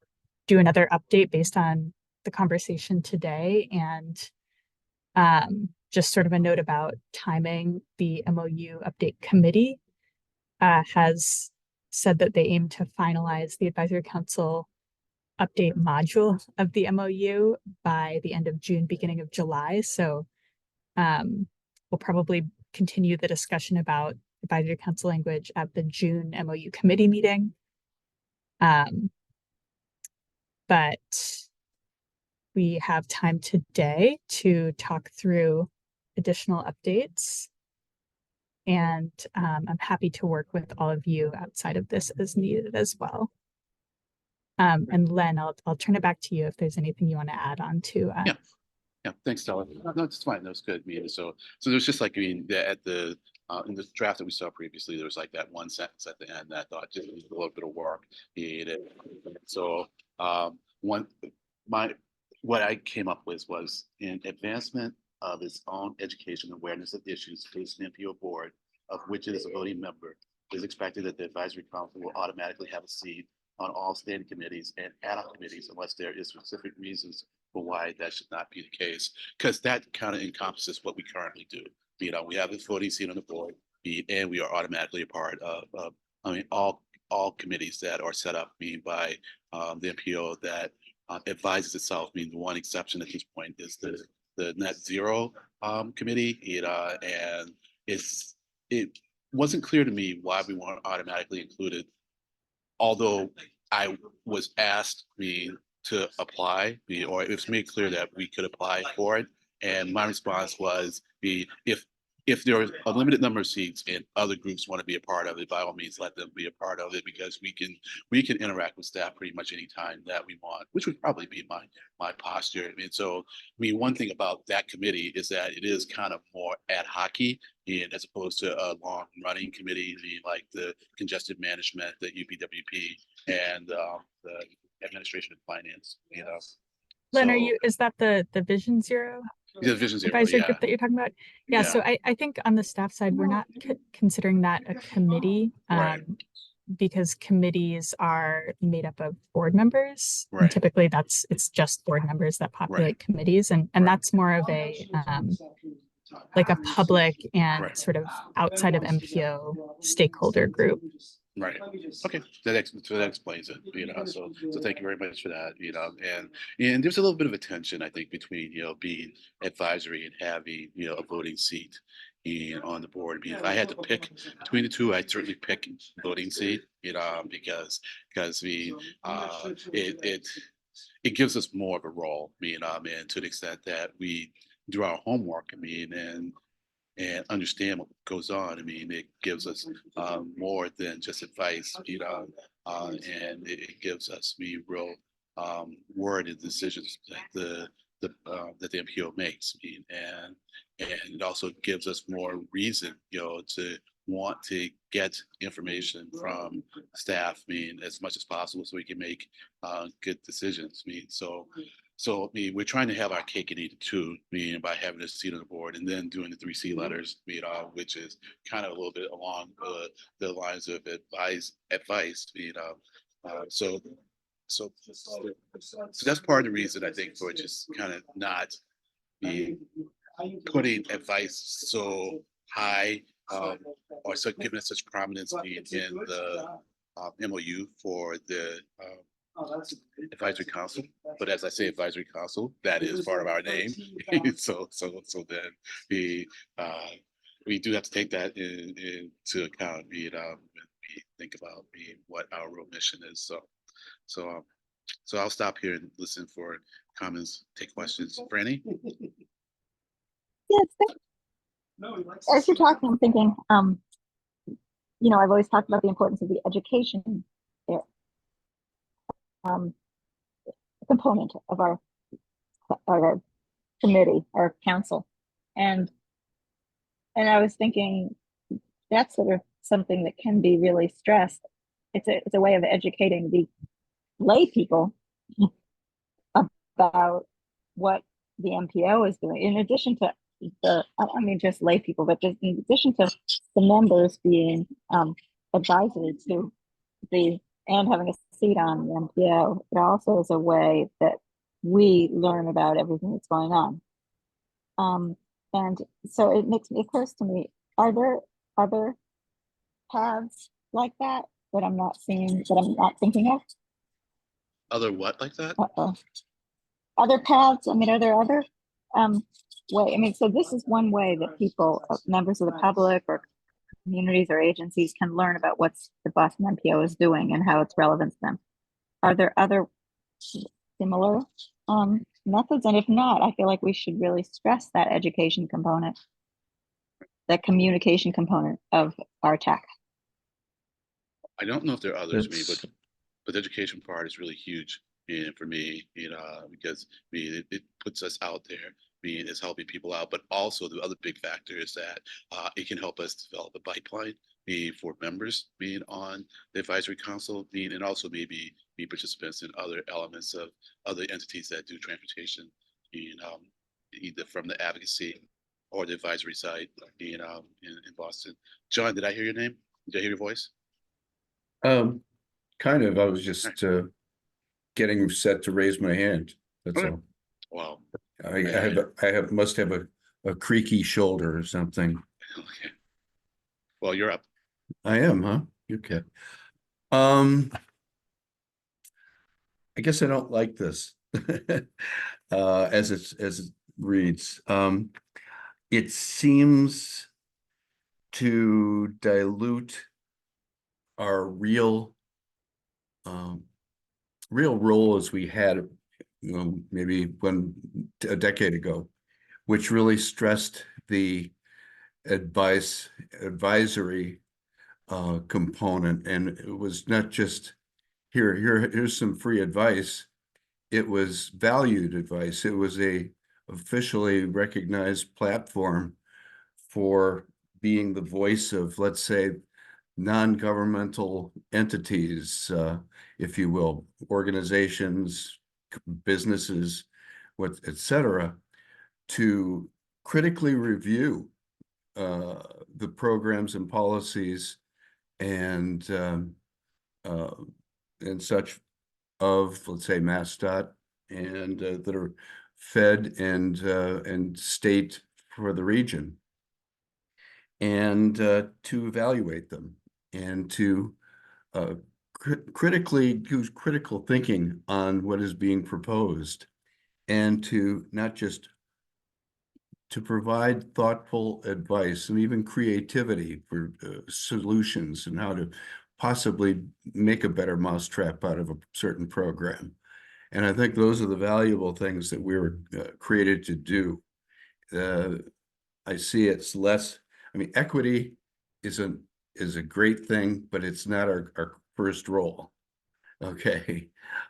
do another update based on the conversation today, and just sort of a note about timing. The MOU update committee has said that they aim to finalize the advisory council update module of the MOU by the end of June, beginning of July. So we'll probably continue the discussion about advisory council language at the June MOU committee meeting. But we have time today to talk through additional updates. And I'm happy to work with all of you outside of this as needed as well. And Len, I'll turn it back to you if there's anything you want to add on to. Yeah, thanks, Stella. No, it's fine. That was good. I mean, so there's just like, I mean, at the in the draft that we saw previously, there was like that one sentence at the end that I thought just needed a little bit of work. So what I came up with was in advancement of its own education awareness of issues facing the MPO board, of which it is a voting member, it is expected that the advisory council will automatically have a seat on all standing committees and ad hoc committees unless there is specific reasons for why that should not be the case, because that kind of encompasses what we currently do. You know, we have a voting seat on the board, and we are automatically a part of I mean, all committees that are set up by the MPO that advises itself. I mean, the one exception at this point is the net zero committee. And it wasn't clear to me why we weren't automatically included, although I was asked to apply, or it was made clear that we could apply for it. And my response was, if there is a limited number of seats and other groups want to be a part of it, by all means, let them be a part of it, because we can interact with staff pretty much anytime that we want, which would probably be my posture. And so, I mean, one thing about that committee is that it is kind of more ad hoc-y, and as opposed to a long running committee, like the congested management, the UPWP, and the administration and finance, you know. Len, So, is that the Vision Zero? The Vision Zero, advisory yeah. group that you're talking about? Yeah, so I think on the staff side, we're not considering that a committee, Right. because committees are made up of board members. Right. And typically it's just board members that populate committees, and that's more of a like a public and sort of outside of MPO stakeholder group. Right. Okay. That explains it. You know. So thank you very much for that. You know, and there's a little bit of a tension, I think, between being advisory and having a voting seat on the board. I mean, if I had to pick between the two, I'd certainly pick voting seat. Because it gives us more of a role. And to the extent that we do our homework. and understand what goes on. I mean, it gives us more than just advice, and it gives us real worded decisions that that the MPO makes. I mean, and it also gives us more reason, to want to get information from staff, as much as possible, so we can make good decisions. So we're trying to have our cake and eat it too, by having a seat on the board and then doing the 3C letters, which is kind of a little bit along the lines of advice, so that's part of the reason, I think, for just kind of not putting advice so high, or so giving it such prominence in the MOU for the advisory council. But as I say, advisory council, that is part of our name. so then we do have to take that into account. We think about what our real mission is. So I'll stop here and listen for comments, take questions. Franny? Yes. As you're talking, I'm thinking, I've always talked about the importance of the education component of our committee, our council, and I was thinking that's sort of something that can be really stressed. It's a way of educating the lay people about what the MPO is doing, in addition to just lay people, but just in addition to the members being advisory to and having a seat on the MPO. It also is a way that we learn about everything that's going on. And so it occurs to me, are there other paths like that I'm not seeing, that I'm not thinking of? Other what like that? Other paths? Are there other way? So this is one way that people, members of the public or communities or agencies, can learn about what's the Boston MPO is doing and how it's relevant to them. Are there other similar methods? And if not, I feel like we should really stress that education component, that communication component of our tech. I don't know if there are others, It's- but the education part is really huge, for me, because it puts us out there, it's helping people out. But also the other big factor is that it can help us develop a pipeline for members being on the advisory council, and also maybe be participants in other elements of other entities that do transportation, either from the advocacy or the advisory side, in Boston. John, did I hear your name? Did I hear your voice? Kind of. I was just getting set to raise my hand. That's Okay. all. Wow. I must have a creaky shoulder or something. Okay. Well, you're up. I am, huh? Okay. I guess I don't like this as it reads. It seems to dilute our real role as we had, maybe a decade ago, which really stressed the advisory component. And it was not just here's some free advice. It was valued advice. It was a officially recognized platform for being the voice of, let's say, non-governmental entities, if you will, organizations, businesses, etc., to critically review the programs and policies and such of, let's say, MassDOT, and that are fed and state for the region, and to evaluate them and to critically use critical thinking on what is being proposed, and to not just to provide thoughtful advice and even creativity for solutions and how to possibly make a better mousetrap out of a certain program. And I think those are the valuable things that we were created to do. I see it's less, I mean, equity is a great thing, but it's not our first role. Okay.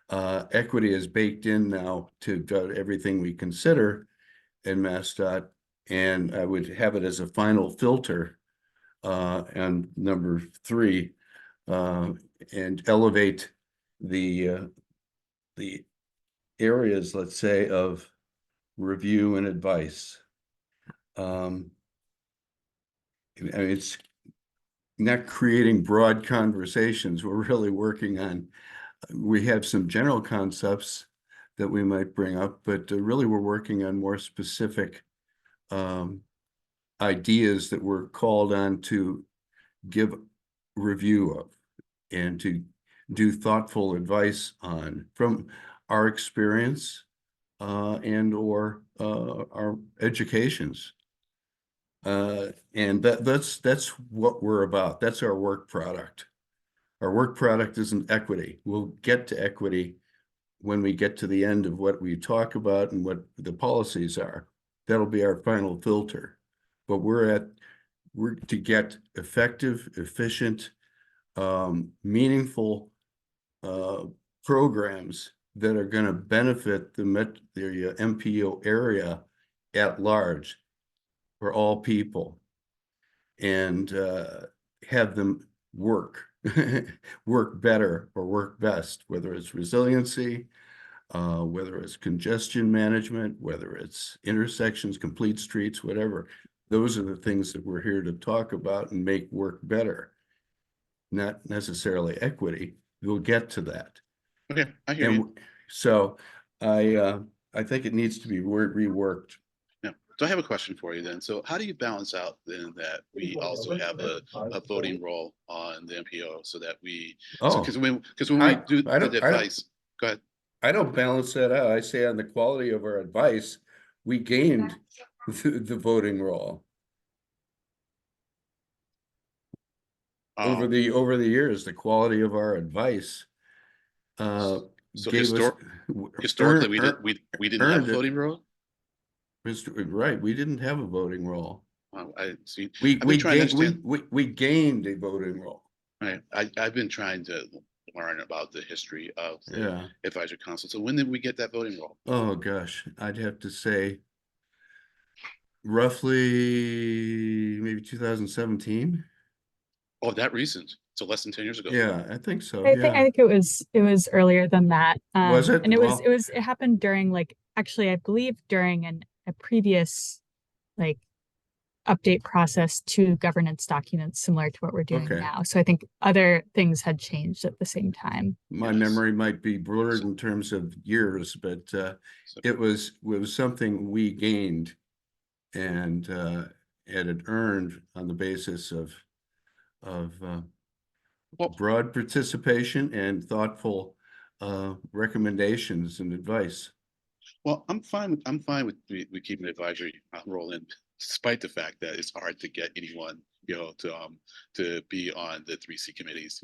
Equity is baked in now to everything we consider in MassDOT, and I would have it as a final filter and number 3, and elevate the areas, let's say, of review and advice. I mean, it's not creating broad conversations. We're really working on, we have some general concepts that we might bring up, but really we're working on more specific ideas that we're called on to give review of and to do thoughtful advice on from our experience and or our educations. And that's what we're about. That's our work product. Our work product isn't equity. We'll get to equity when we get to the end of what we talk about and what the policies are. That'll be our final filter. But we're to get effective, efficient, meaningful programs that are going to benefit the MPO area at large for all people, and have them work better or work best, whether it's resiliency, whether it's congestion management, whether it's intersections, complete streets, whatever. Those are the things that we're here to talk about and make work better, not necessarily equity. We'll get to that. Okay, I hear you. So I think it needs to be reworked. Yeah. So I have a question for you then. So how do you balance out then that we also have a voting role on the MPO so that we, because when we do the advice, go ahead. I don't balance that out. I say on the quality of our advice, we gained the voting role over the years. The quality of our advice so gave historically we didn't have a voting role. Right, we didn't have a voting role. I see. We gained a voting role. Right. I've been trying to learn about the history of the advisory council. So when did we get that voting role? Oh gosh, I'd have to say roughly maybe 2017. Oh, that recent. So less than 10 years ago. Yeah, I think so. I think it was earlier than that. Was it? And it happened during I believe during a previous update process to governance documents similar to what we're doing now. So I think other things had changed at the same time. My memory might be blurred in terms of years, but it was something we gained and had earned on the basis of broad participation and thoughtful recommendations and advice. Well, I'm fine with we keeping the advisory role in, despite the fact that it's hard to get anyone, to be on the 3C committees.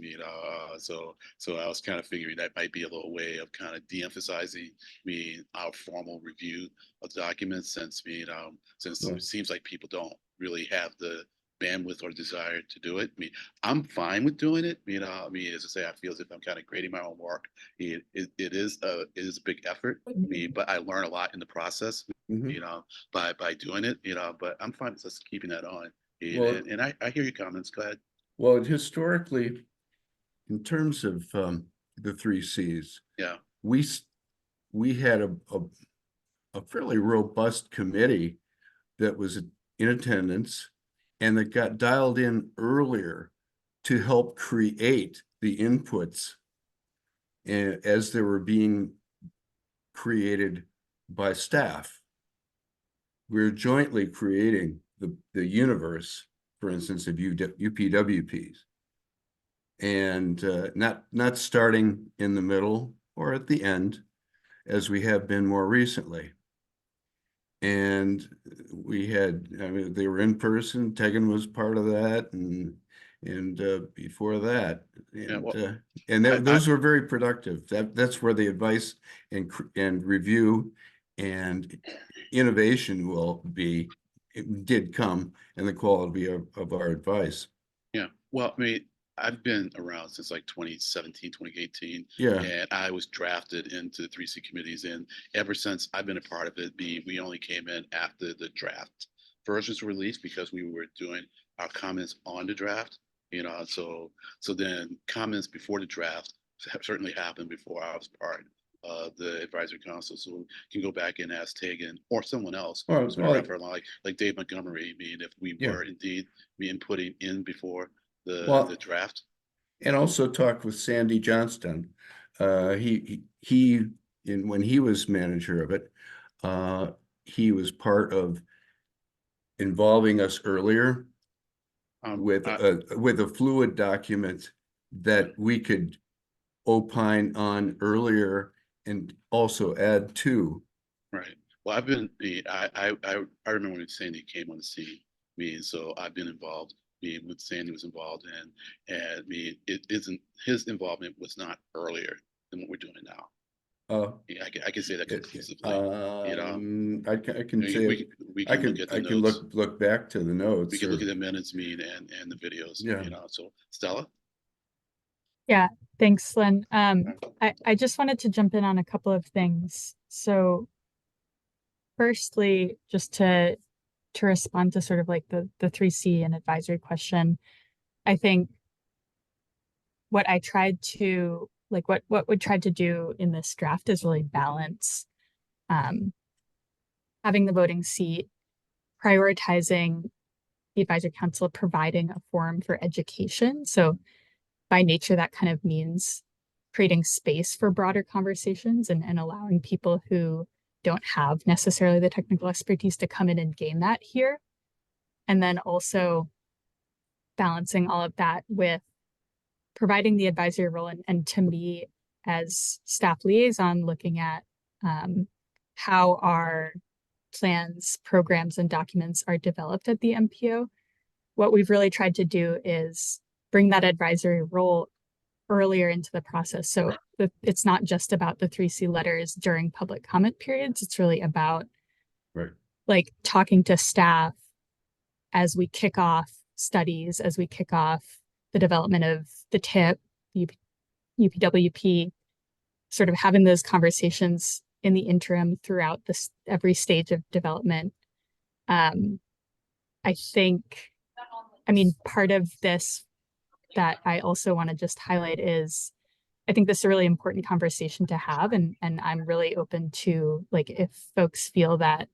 So I was kind of figuring that might be a little way of kind of de-emphasizing our formal review of documents, since it seems like people don't really have the bandwidth or desire to do it. I'm fine with doing it. As I say, I feel as if I'm kind of grading my own work. It is a big effort, but I learn a lot in the process, by doing it, but I'm fine with just keeping that on. And I hear your comments. Go ahead. Well, historically, in terms of the 3 Cs, we had a fairly robust committee that was in attendance and that got dialed in earlier to help create the inputs as they were being created by staff. We're jointly creating the universe, for instance, of UPWPs, and not starting in the middle or at the end, as we have been more recently. And we had, they were in person. Tegan was part of that, and before that, those were very productive. That's where the advice and review and innovation will be it did come and the quality of our advice. Yeah, well, I mean, I've been around since like 2017, 2018. Yeah. And I was drafted into the 3C committees, and ever since I've been a part of it, we only came in after the draft versions were released because we were doing our comments on the draft, so then comments before the draft have certainly happened before I was part of the advisory council. So you can go back and ask Tegan or someone else Well, who's been around for like Dave Montgomery. I mean, if we Yeah. were indeed inputting in before Well, the draft. And also talk with Sandy Johnston. When he was manager of it, he was part of involving us earlier with a fluid document that we could opine on earlier and also add to. Right. Well, I've been, I remember when Sandy came on the scene, so I've been involved. With Sandy was involved in, and it isn't, his involvement was not earlier than what we're doing now. Yeah, I can say that conclusively. I can say we I can can look at the I can notes. look back to the notes. We can look at the minutes, and the videos. Yeah. So Stella. Yeah, thanks, Lynn. I just wanted to jump in on a couple of things. So firstly, just to respond to sort of like the 3C and advisory question, I think what I tried to like what we tried to do in this draft is really balance having the voting seat, prioritizing the advisory council providing a forum for education. So by nature, that kind of means creating space for broader conversations and allowing people who don't have necessarily the technical expertise to come in and gain that here. And then also balancing all of that with providing the advisory role and to me as staff liaison, looking at how our plans, programs, and documents are developed at the MPO. What we've really tried to do is bring that advisory role earlier into the process. So it's not just about the 3C letters during public comment periods. It's really about like talking to staff as we kick off studies, as we kick off the development of the TIP, UPWP, sort of having those conversations in the interim throughout this every stage of development. I think, part of this that I also want to just highlight is I think this is a really important conversation to have. And I'm really open to like, if folks feel that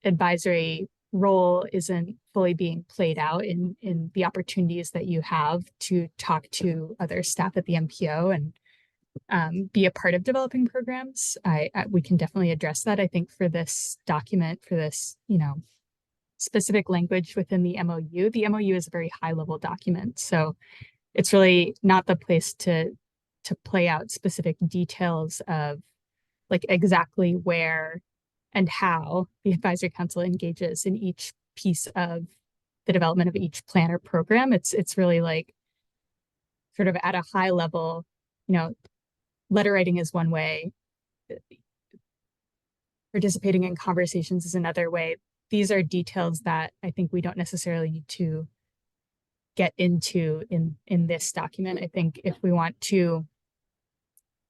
advisory role isn't fully being played out in the opportunities that you have to talk to other staff at the MPO and be a part of developing programs, we can definitely address that. I think for this document, for this, specific language within the MOU is a very high level document. So it's really not the place to play out specific details of like exactly where and how the advisory council engages in each piece of the development of each plan or program. It's really like sort of at a high level, letter writing is one way, participating in conversations is another way. These are details that I think we don't necessarily need to get into in this document. I think if we want to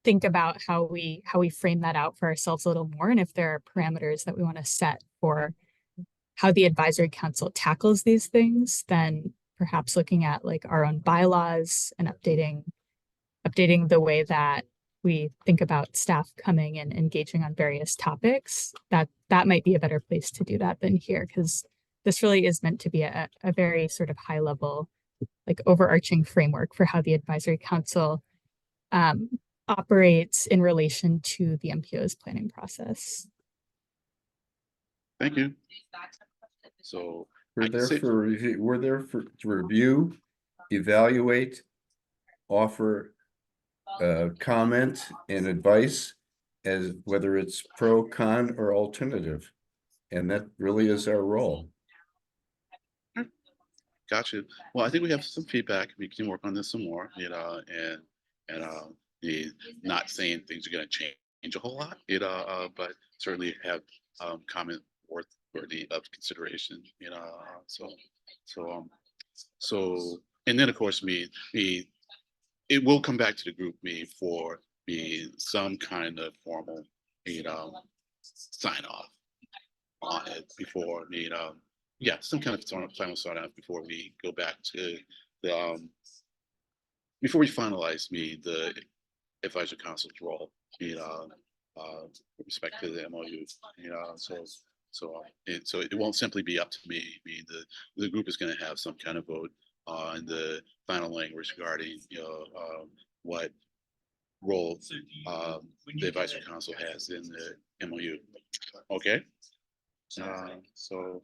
think about how we frame that out for ourselves a little more, and if there are parameters that we want to set for how the advisory council tackles these things, then perhaps looking at like our own bylaws and updating the way that we think about staff coming and engaging on various topics, that might be a better place to do that than here, because this really is meant to be a very sort of high level, like overarching framework for how the advisory council operates in relation to the MPO's planning process. Thank you. So We're there to review, evaluate, offer comment and advice as whether it's pro, con, or alternative. And that really is our role. Gotcha. Well, I think we have some feedback. We can work on this some more, and not saying things are going to change a whole lot, but certainly have comment worthy of consideration, so, and then of course, it will come back to the group for some kind of formal, sign off on it before, some kind of final sign off before we go back to the, before we finalize the advisory council's role, with respect to the MOU, so it won't simply be up to me. The group is going to have some kind of vote on the final language regarding, what role the advisory council has in the MOU. Okay. So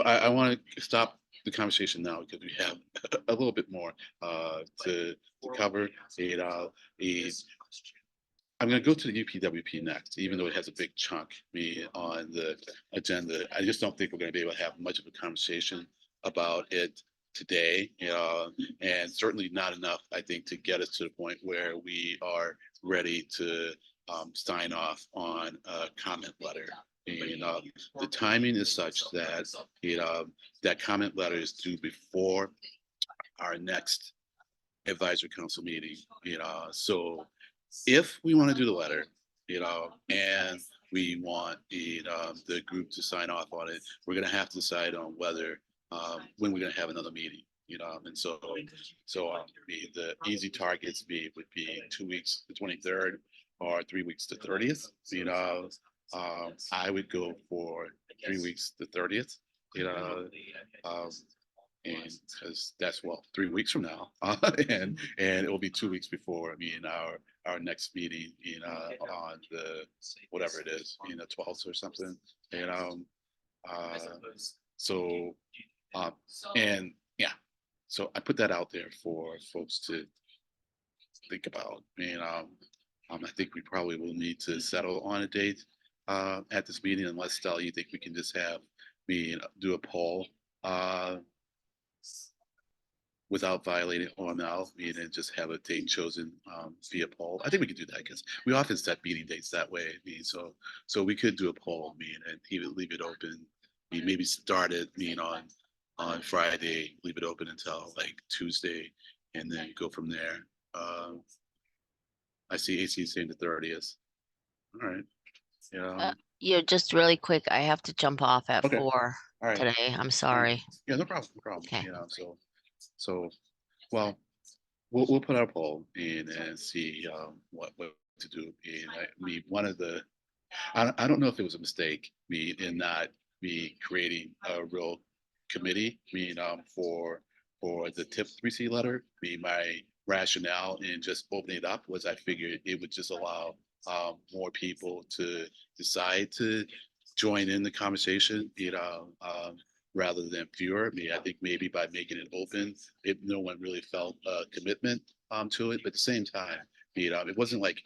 I want to stop the conversation now because we have a little bit more to cover. I'm going to go to the UPWP next, even though it has a big chunk on the agenda. I just don't think we're going to be able to have much of a conversation about it today, and certainly not enough, I think, to get us to the point where we are ready to sign off on a comment letter. The timing is such that that comment letter is due before our next advisory council meeting. So if we want to do the letter, and we want the group to sign off on it, we're going to have to decide on whether when we're going to have another meeting. And so the easy targets would be 2 weeks, the 23rd, or 3 weeks, the 30th. I would go for 3 weeks, the 30th. And because that's 3 weeks from now, and it will be 2 weeks before our next meeting on the whatever it is, 12th or something. So I put that out there for folks to think about. I think we probably will need to settle on a date at this meeting, unless, Stella, you think we can just have me do a poll without violating OML, and just have a date chosen via poll. I think we could do that because we often set meeting dates that way. So we could do a poll, and even leave it open. Maybe start it on Friday, leave it open until like Tuesday, and then go from there. I see AC saying the 30th. All right. Just really quick, I have to jump off at Okay. 4 All right. today. I'm sorry. Yeah, no problem. No problem. Okay. So we'll put our poll in and see what to do. And one of the, I don't know if it was a mistake in not creating a real committee. For the TIP 3C letter, my rationale in just opening it up was I figured it would just allow more people to decide to join in the conversation, rather than fewer. I think maybe by making it open, no one really felt a commitment to it. But at the same time, it wasn't like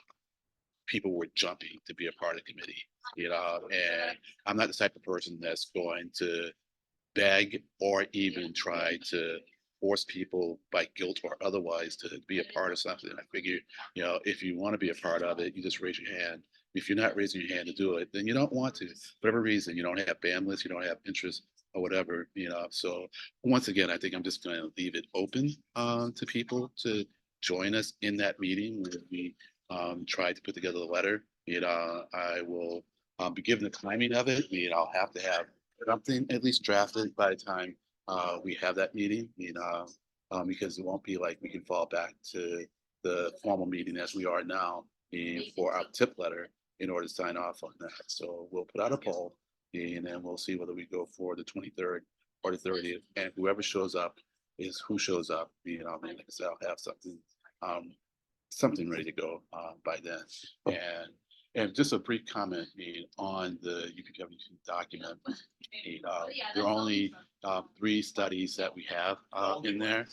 people were jumping to be a part of the committee, and I'm not the type of person that's going to beg or even try to force people by guilt or otherwise to be a part of something. I figure, if you want to be a part of it, you just raise your hand. If you're not raising your hand to do it, then you don't want to. For whatever reason, you don't have bandwidth, you don't have interest or whatever, So once again, I think I'm just going to leave it open to people to join us in that meeting when we try to put together the letter. I will be given the timing of it. I'll have to have something at least drafted by the time we have that meeting, because it won't be like we can fall back to the formal meeting as we are now for our tip letter in order to sign off on that. So we'll put out a poll, and then we'll see whether we go for the 23rd or the 30th, and whoever shows up is who shows up. Like I said, I'll have something ready to go by then. And just a brief comment on the UPWP document. There are only 3 studies that we have in there.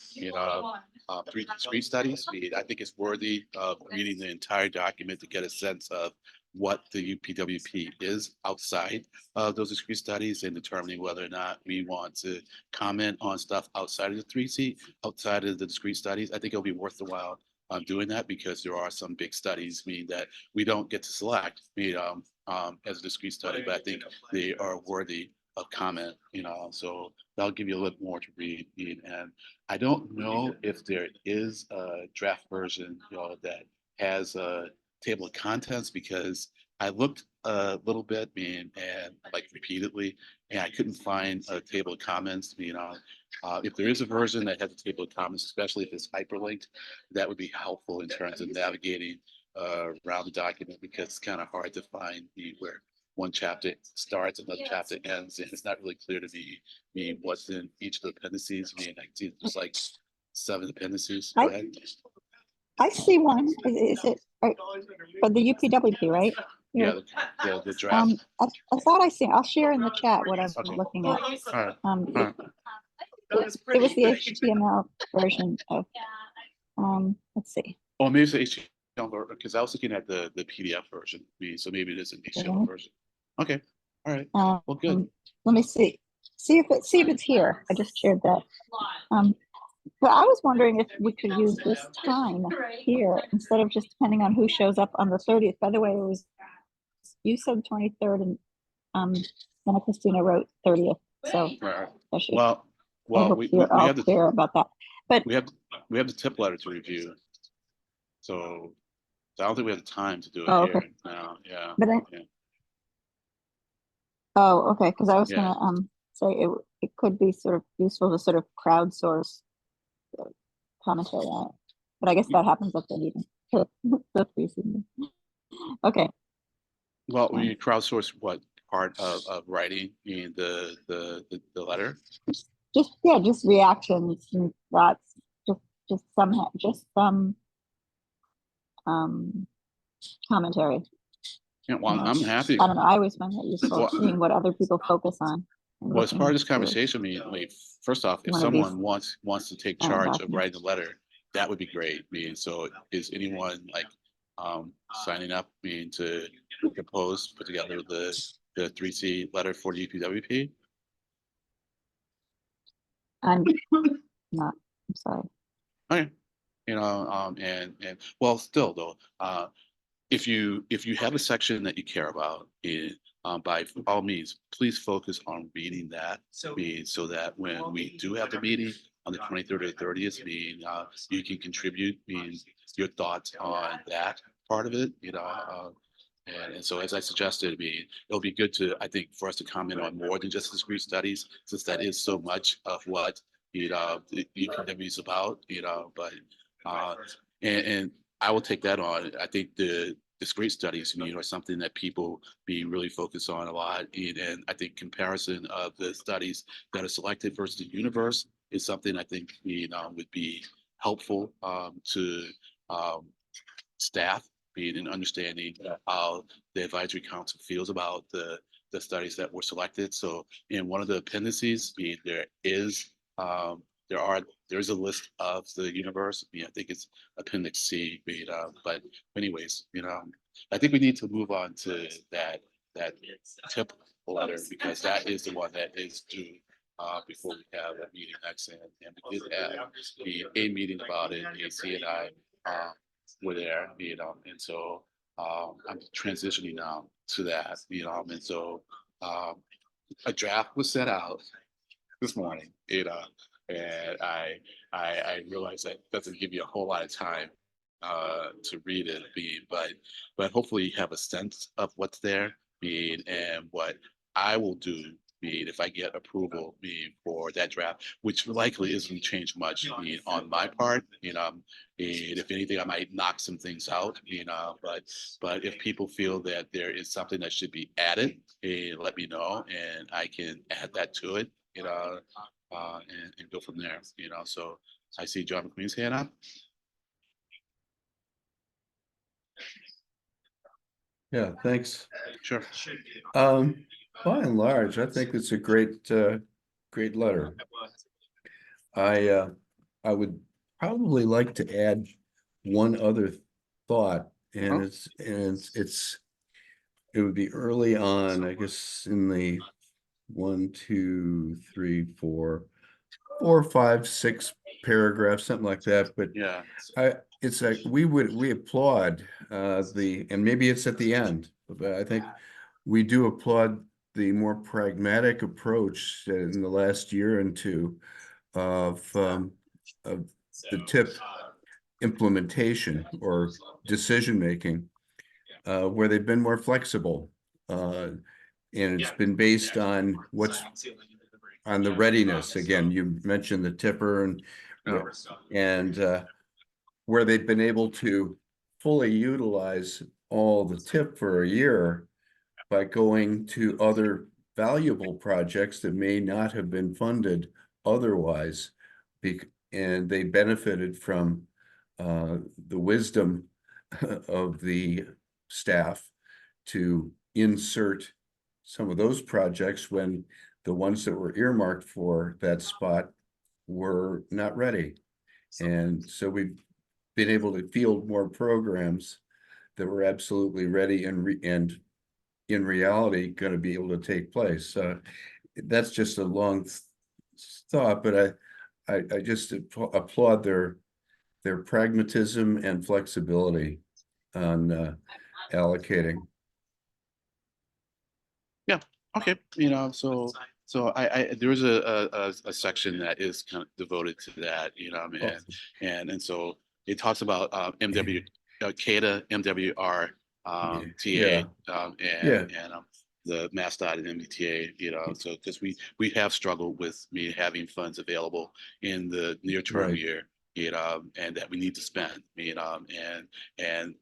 3 discrete studies. I think it's worthy of reading the entire document to get a sense of what the UPWP is outside of those discrete studies, and determining whether or not we want to comment on stuff outside of the 3C, outside of the discrete studies. I think it'll be worth the while doing that, because there are some big studies that we don't get to select as a discrete study, but I think they are worthy of comment, so that'll give you a little more to read. And I don't know if there is a draft version, that has a table of contents, because I looked a little bit, and like repeatedly, and I couldn't find a table of comments. If there is a version that has a table of comments, especially if it's hyperlinked, that would be helpful in terms of navigating around the document, because it's kind of hard to find where one chapter starts, another chapter ends, and it's not really clear to me what's in each of the appendices. I see there's like 7 appendices. Go ahead. I see one. Is it for the UPWP, right? Yeah, the draft. I thought I see. I'll share in the chat what I'm Okay. looking at. All right. It was the HTML version of. Let's see. Oh, maybe it's the HTML, because I was looking at the PDF version. So maybe it is an HTML version. Okay. All right. Well, good. Let me see. See if it's here. I just shared that. But I was wondering if we could use this time here instead of just depending on who shows up on the 30th. By the way, you said 23rd, and Anna Christina wrote 30th. So Right. I hope we you're all have the clear about that. But we have the tip letter to review. So I don't think we have the time to do it here okay. now. Yeah. But yeah. Oh, okay. Because I was Yeah. gonna say it could be sort of useful to sort of crowdsource commentary on it. But I guess that happens at the meeting. The pre-meeting. Okay. Well, we crowdsource what part of writing in the letter? Just reactions and thoughts. Just some commentary. Yeah, well, I'm happy. I don't know. I always find that useful, seeing what other people focus on. Well, as part of this conversation, first off, if one of these someone wants to take charge of writing the letter, that would be great. So is anyone like signing up to put together the 3C letter for the UPWP? I'm not. I'm sorry. Okay. And well, still though, if you have a section that you care about, by all means, please focus on reading that. So that when we do have the meeting on the 23rd or 30th, you can contribute your thoughts on that part of it. And so, as I suggested, it'll be good I think, for us to comment on more than just discrete studies, since that is so much of what the UPW is about. But and I will take that on. I think the discrete studies, are something that people be really focused on a lot. And I think comparison of the studies that are selected versus the universe is something I think would be helpful to staff, in understanding how the advisory council feels about the studies that were selected. So in one of the appendices, there's a list of the universe. I think it's Appendix C. But anyways, I think we need to move on to that tip letter, because that is the one that is due before we have a meeting next. And we did have a meeting about it. AC and I were there, and so I'm transitioning now to that, and so a draft was set out this morning, and I realize that doesn't give you a whole lot of time to read it, but hopefully you have a sense of what's there, and what I will do, if I get approval, for that draft, which likely isn't change much, on my part, and if anything, I might knock some things out, but if people feel that there is something that should be added, let me know, and I can add that to it, and go from there, so I see John McQueen's hand up. Yeah, thanks. Sure. By and large, I think it's a great letter. I would probably like to add one other thought, and it would be early on, I guess, in the 1, 2, 3, 4, 5, 6 paragraphs, something like that. But yeah, it's like we applaud and maybe it's at the end, but I think we do applaud the more pragmatic approach that in the last year and two of the TIP implementation or decision-making, where they've been more flexible. And it's been based on what's on the readiness. Again, you mentioned the tipper and where they've been able to fully utilize all the tip for a year by going to other valuable projects that may not have been funded otherwise. And they benefited from the wisdom of the staff to insert some of those projects when the ones that were earmarked for that spot were not ready. And so we've been able to field more programs that were absolutely ready and in reality going to be able to take place. That's just a long thought, but I just applaud their pragmatism and flexibility on allocating. Okay, so I there is a section that is kind of devoted to that, and so it talks about MW CADA, MWR, TA, and the MassDOT and MBTA, so because we have struggled with having funds available in the near term year, and that we need to spend, and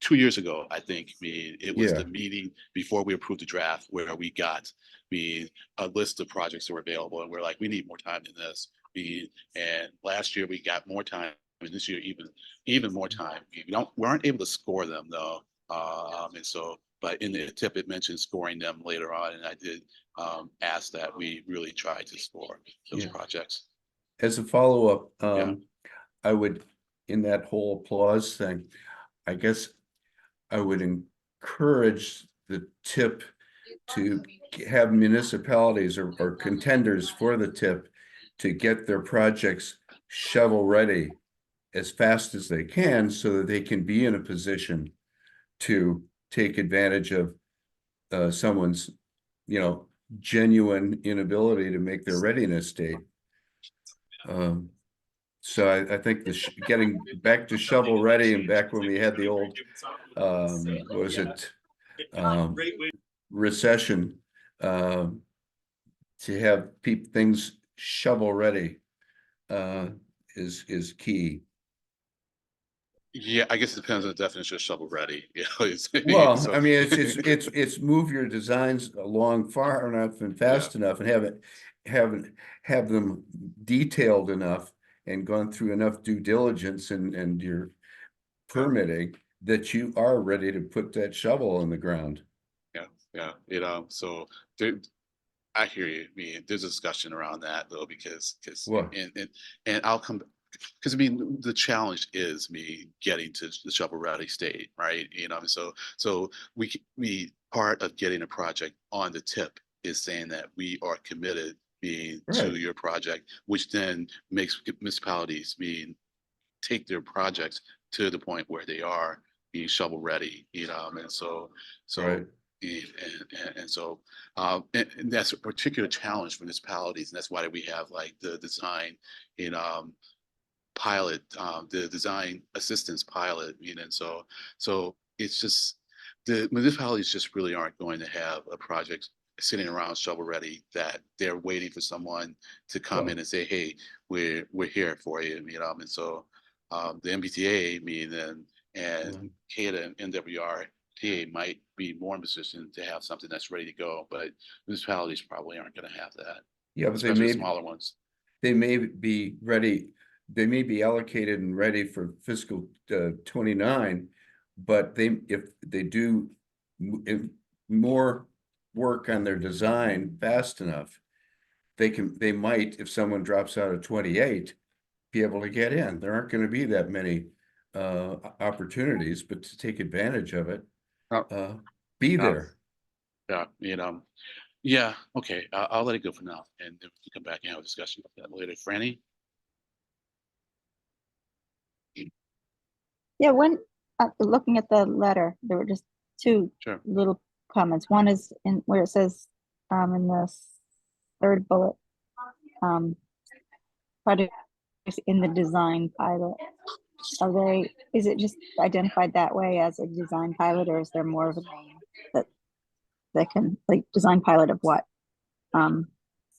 2 years ago, I think, it was the meeting before we approved the draft where we got a list of projects that were available, and we're like, we need more time than this. And last year we got more time, and this year even more time. We weren't able to score them though, and so. But in the tip, it mentioned scoring them later on, and I did ask that we really try to score those projects. As a follow-up, I would, in that whole applause thing, I guess I would encourage the tip to have municipalities or contenders for the tip to get their projects shovel ready as fast as they can so that they can be in a position to take advantage of someone's, genuine inability to make their readiness date. So I think getting back to shovel ready and back when we had the old, what was it, recession, to have things shovel ready is key. Yeah, I guess it depends on the definition of shovel ready. Well, so. I mean, it's move your designs along far enough and fast enough and have them detailed enough and gone through enough due diligence and your permitting that you are ready to put that shovel in the ground. So I hear you. There's a discussion around that though, because and I'll come, because the challenge is getting to the shovel ready state, right? So we part of getting a project on the tip is saying that we are committed to your project, which then makes municipalities take their projects to the point where they are being shovel ready, and so and so and that's a particular challenge for municipalities, and that's why we have like the design pilot, the design assistance pilot, and so it's just the municipalities just really aren't going to have a project sitting around shovel ready that they're waiting for someone to come in and say, hey, we're here for you, and so the MBTA and CADA and MWR TA might be more in position to have something that's ready to go, but municipalities probably aren't going to have that. Yeah, but especially smaller ones. They may be ready. They may be allocated and ready for fiscal 29, but if they do more work on their design fast enough, they might, if someone drops out of 28, be able to get in. There aren't going to be that many opportunities, but to take advantage of it, be there. Okay, I'll let it go for now, and then we can come back and have a discussion about that later. Franny? Yeah, when looking at the letter, there were just two little comments. One is in where it says, in the third bullet, projects in the design pilot. Is it just identified that way as a design pilot, or is there more of a name that can, like, design pilot of what?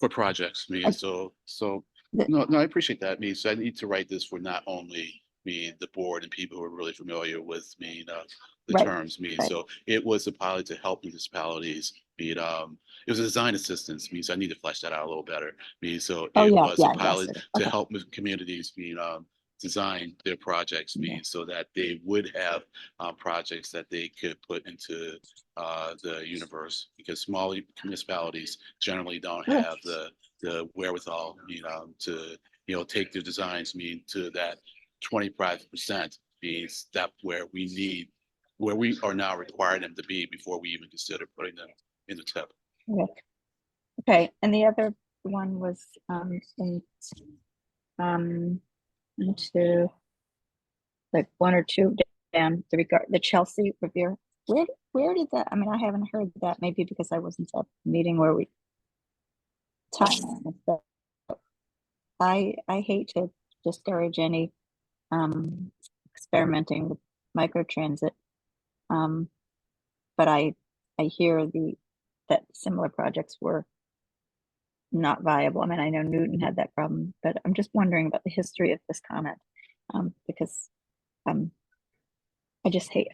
For projects, me, I- so The- no, I appreciate that. Me, so I need to write this for not only me, the board and people who are really familiar with me, the Right, terms, me. right. So it was a pilot to help municipalities, be it was a design assistance, means I need to flesh that out a little better. Me, so Oh, it yeah, was yeah, a yes, pilot it is. to Okay. help with communities, being design their projects, Yeah. means so that they would have projects that they could put into the universe, because small municipalities generally don't Yeah. have the wherewithal, to take their designs to that 25% means that where we are now requiring them to be before we even consider putting them in the tip. Okay, and the other one was into like one or two down the Chelsea Revere. Where did that? I mean, I haven't heard that. Maybe because I wasn't at the meeting where we talked. I hate to discourage any experimenting with microtransit. But I hear that similar projects were not viable. I mean, I know Newton had that problem, but I'm just wondering about the history of this comment, because I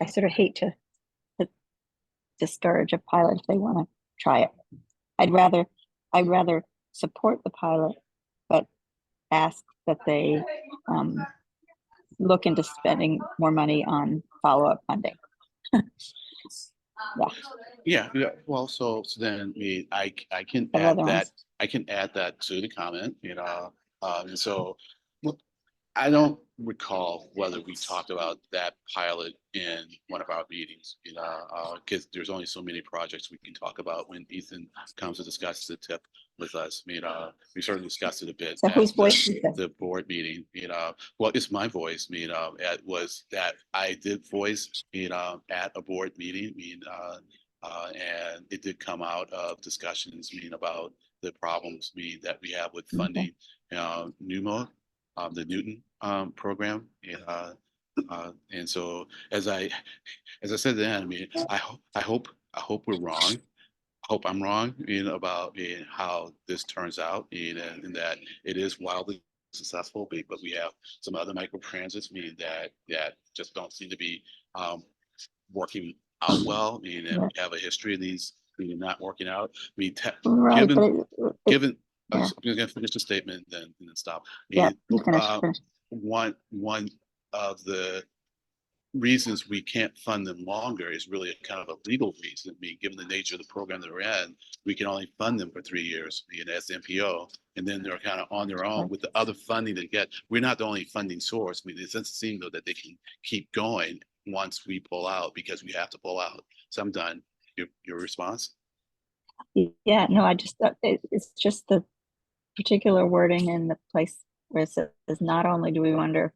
sort of hate to discourage a pilot if they want to try it. I'd rather support the pilot, but ask that they look into spending more money on follow-up funding. Yeah. Well, so then I can Have add other that. ones. I can add that to the comment, and so look, I don't recall whether we talked about that pilot in one of our meetings, because there's only so many projects we can talk about when Ethan comes to discuss the tip with us. We certainly discussed it a bit So at whose voice is this? the board meeting. Well, it's my voice. It was that I did voice, at a board meeting. And it did come out of discussions, about the problems that we have with funding, NUMO, the Newton program, and so as I said then, I hope we're wrong. I hope I'm wrong, about how this turns out, and that it is wildly successful, but we have some other microtransits, that just don't seem to be working out well. And we have a history of these not working out. Right, given yeah. I'm gonna finish the statement, then stop. Yeah, finish. One of the reasons we can't fund them longer is really a kind of a legal reason. Given the nature of the program that we're in, we can only fund them for 3 years, as the MPO, and then they're kind of on their own with the other funding they get. We're not the only funding source. It doesn't seem though that they can keep going once we pull out, because we have to pull out. So I'm done. Your response? Yeah, no, I just it's just the particular wording in the place where it says, not only do we wonder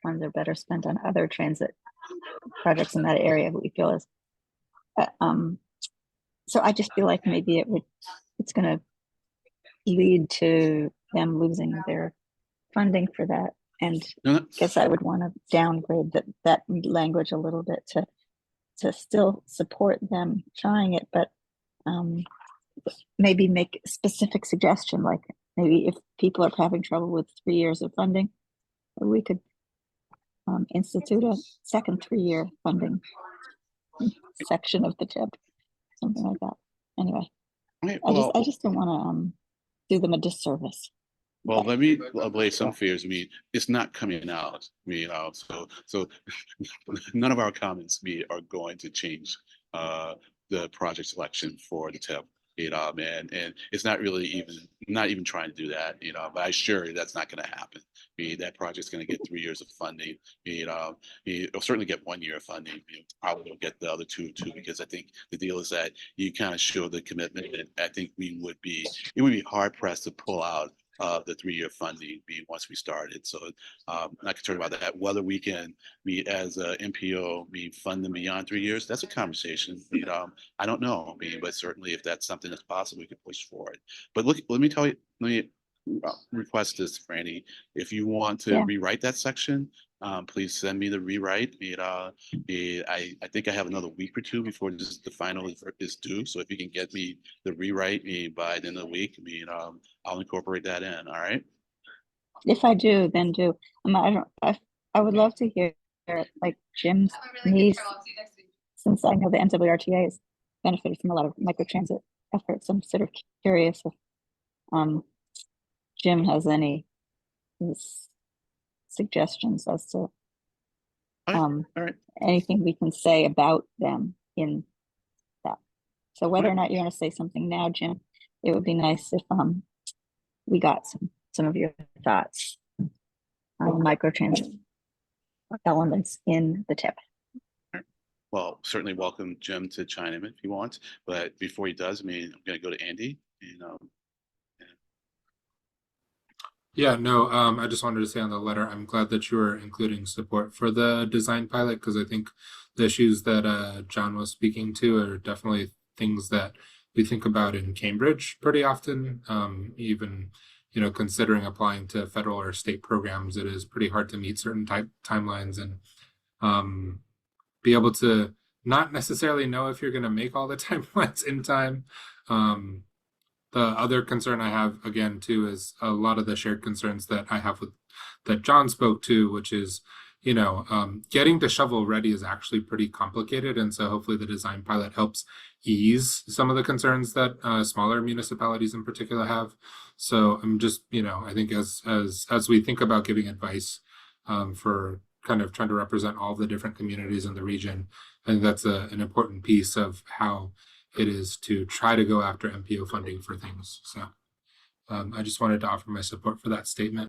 funds are better spent on other transit projects in that area, but we feel is so I just feel like maybe it's going to lead to them losing their funding for that, and guess I would want to downgrade that language a little bit to still support them trying it, but maybe make a specific suggestion, like maybe if people are having trouble with 3 years of funding, we could institute a second 3-year funding section of the tip, something like that. Anyway, I just don't want to do them a disservice. Well, let me allay some fears. It's not coming out. So none of our comments are going to change the project selection for the tip. And it's not really not even trying to do that, but I assure you that's not going to happen. That project's going to get 3 years of funding. It'll certainly get 1 year of funding. Probably will get the other two too, because I think the deal is that you kind of show the commitment. And I think it would be hard pressed to pull out the 3-year funding be once we started. So I'm not concerned about that. Whether we can meet as a MPO, fund them beyond 3 years, that's a conversation. I don't know, but certainly if that's something that's possible, we can push for it. But look, let me request this, Franny. If you want to rewrite that section, please send me the rewrite. I think I have another week or two before the final is due. So if you can get me the rewrite by the end of the week, I'll incorporate that in. All right. If I do, then do. I would love to hear like Jim's needs, since I know the MWRTA has benefited from a lot of microtransit efforts. I'm sort of curious if Jim has any suggestions as to all right. anything we can say about them in that. So whether or not you want to say something now, Jim, it would be nice if we got some of your thoughts on microtransit elements in the tip. Well, certainly welcome Jim to chime in if he wants, but before he does, I'm going to go to Andy. Yeah, no, I just wanted to say on the letter, I'm glad that you are including support for the design pilot, because I think the issues that John was speaking to are definitely things that we think about in Cambridge pretty often. Even, considering applying to federal or state programs, it is pretty hard to meet certain timelines and be able to not necessarily know if you're going to make all the timelines in time. The other concern I have, again, too, is a lot of the shared concerns that I have that John spoke to, which is, getting to shovel ready is actually pretty complicated. And so hopefully the design pilot helps ease some of the concerns that smaller municipalities in particular have. So I'm just, I think as we think about giving advice for kind of trying to represent all the different communities in the region, I think that's an important piece of how it is to try to go after MPO funding for things. So I just wanted to offer my support for that statement.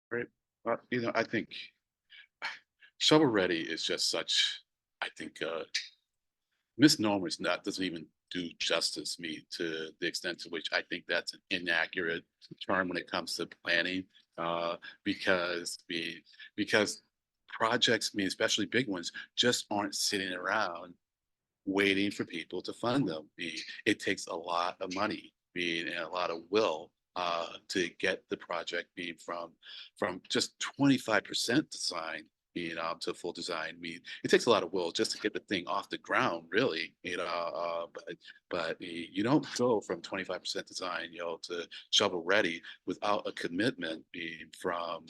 Great. I think shovel ready is just such, I think, misnomers doesn't even do justice to the extent to which I think that's an inaccurate term when it comes to planning, because projects, especially big ones, just aren't sitting around waiting for people to fund them. It takes a lot of money, and a lot of will to get the project from just 25% design to full design. It takes a lot of will just to get the thing off the ground, really. But you don't go from 25% design, to shovel ready without a commitment from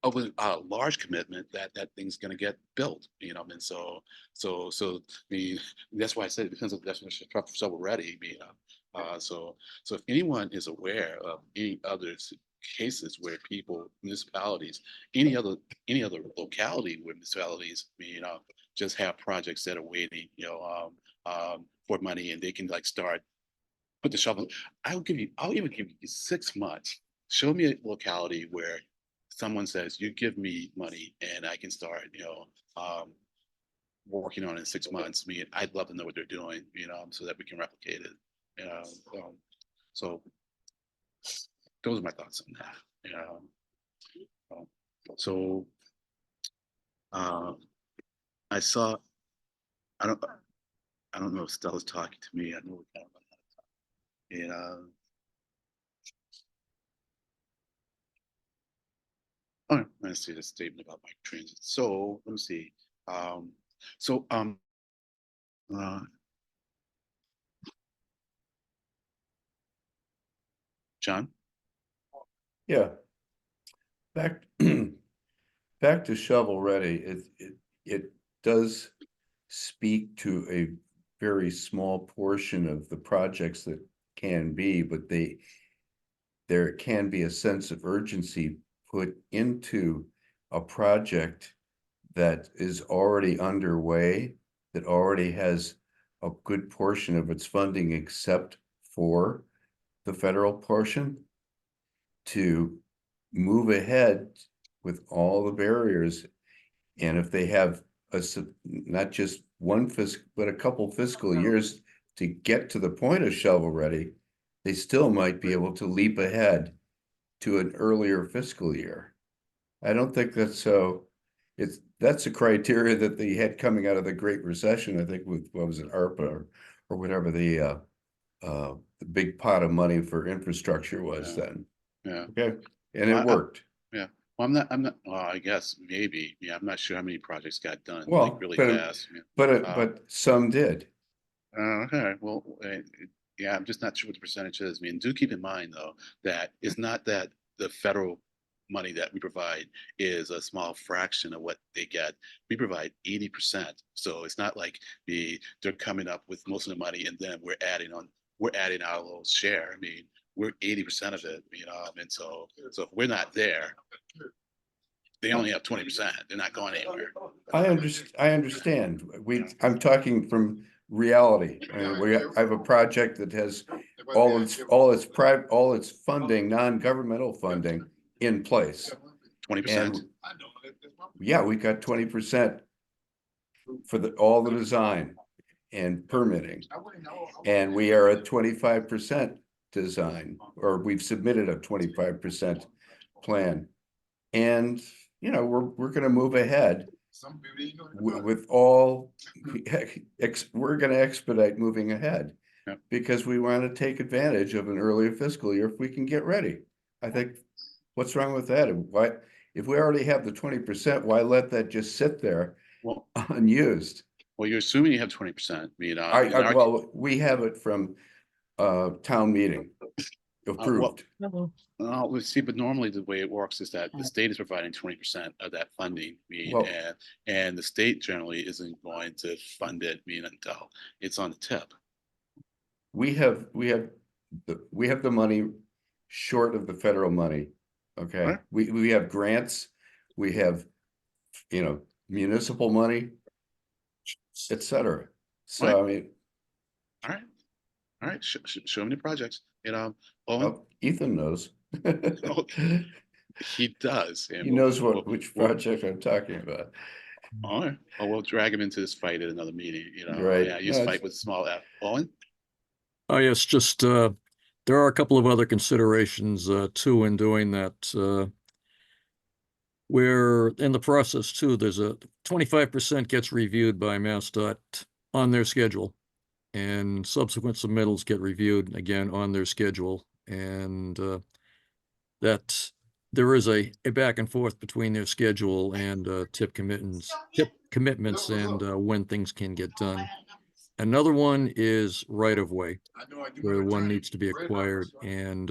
a large commitment that thing's going to get built, and so that's why I said it depends on the definition of shovel ready. So if anyone is aware of any other cases where municipalities, any other locality where municipalities, just have projects that are waiting, for money, and they can start put the shovel. I'll even give you 6 months. Show me a locality where someone says, you give me money and I can start, working on it in 6 months. I'd love to know what they're doing, so that we can replicate it. So those are my thoughts on that. So I saw, I don't know if Stella's talking to me. I know we're kind of out of time. All right, let's see the statement about bike transit. So let me see. John? Yeah. Back to shovel ready. It does speak to a very small portion of the projects that can be, but there can be a sense of urgency put into a project that is already underway, that already has a good portion of its funding except for the federal portion, to move ahead with all the barriers. And if they have not just one fiscal, but a couple fiscal years to get to the point of shovel ready, they still might be able to leap ahead to an earlier fiscal year. I don't think that's so. That's a criteria that they had coming out of the Great Recession, I think, with, what was it, ARPA or whatever the big pot of money for infrastructure was then. Yeah. Okay, and it worked. Well, well, I guess maybe, yeah, I'm not sure how many projects got done Well, like really but fast. but some did. Okay, well, yeah, I'm just not sure what the percentage is. I mean, do keep in mind though, that it's not that the federal money that we provide is a small fraction of what they get. We provide 80%. So it's not like they're coming up with most of the money and then we're adding our little share. I mean, we're 80% of it, you know, and so if we're not there, they only have 20%. They're not going anywhere. I understand. I'm talking from reality. I have a project that has all its funding, non-governmental funding in place. 20%. Yeah, we got 20% for all the design and permitting. And we are at 25% design, or we've submitted a 25% plan. And, you know, we're going to move ahead with all, we're going to expedite moving ahead because we want to take advantage of an earlier fiscal year if we can get ready. I think, what's wrong with that? Why, if we already have the 20%, why let that just sit there unused? Well, you're assuming you have 20%. Well, we have it from town meeting approved. Let's see, but normally the way it works is that the state is providing 20% of that funding, and the state generally isn't going to fund it, until it's on the tip. We have the money short of the federal money. Okay, right. We have grants, we have, you know, municipal money, etc. So right. I mean, all right. Show me the projects. You know, Ethan knows. He does. He knows which project I'm talking about. All right. Well, we'll drag him into this fight at another meeting. You know, right? Yeah, use fight with small f. Owen. Oh yes, just there are a couple of other considerations too in doing that. We're in the process too. There's a 25% gets reviewed by MassDOT on their schedule, and subsequent submittals get reviewed again on their schedule, and that there is a back and forth between their schedule and tip commitments and when things can get done. Another one is right of way, where one needs to be acquired, and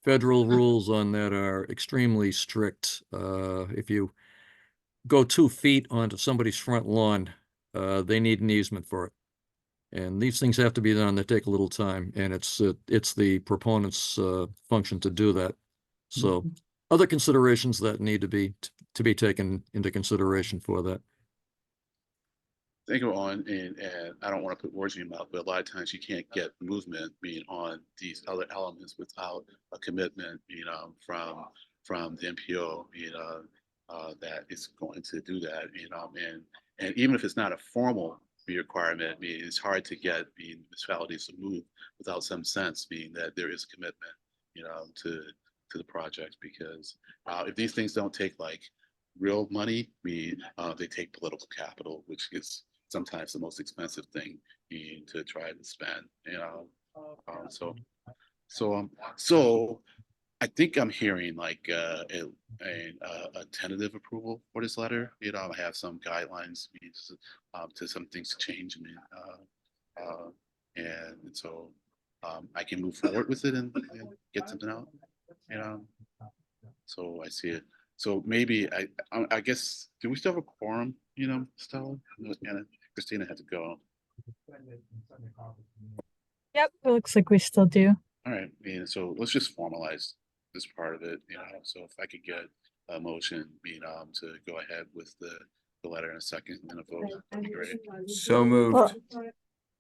federal rules on that are extremely strict. If you go 2 feet onto somebody's front lawn, they need an easement for it. And these things have to be done. They take a little time, and it's the proponent's function to do that. So other considerations that need to be taken into consideration for that. They go on, and I don't want to put words in your mouth, but a lot of times you can't get movement on these other elements without a commitment, from the MPO, that is going to do that, and even if it's not a formal requirement, it's hard to get the municipalities to move without some sense being that there is commitment, to the project, because if these things don't take like real money, they take political capital, which is sometimes the most expensive thing to try to spend, so I think I'm hearing like a tentative approval for this letter. I have some guidelines to some things to change. And so I can move forward with it and get something out. So I see it. So maybe I guess, do we still have a quorum? Stella? And Christina had to go. Yep, it looks like we still do. All right. So let's just formalize this part of it. So if I could get a motion, to go ahead with the letter in a second and a vote, that'd be great. So moved. Well,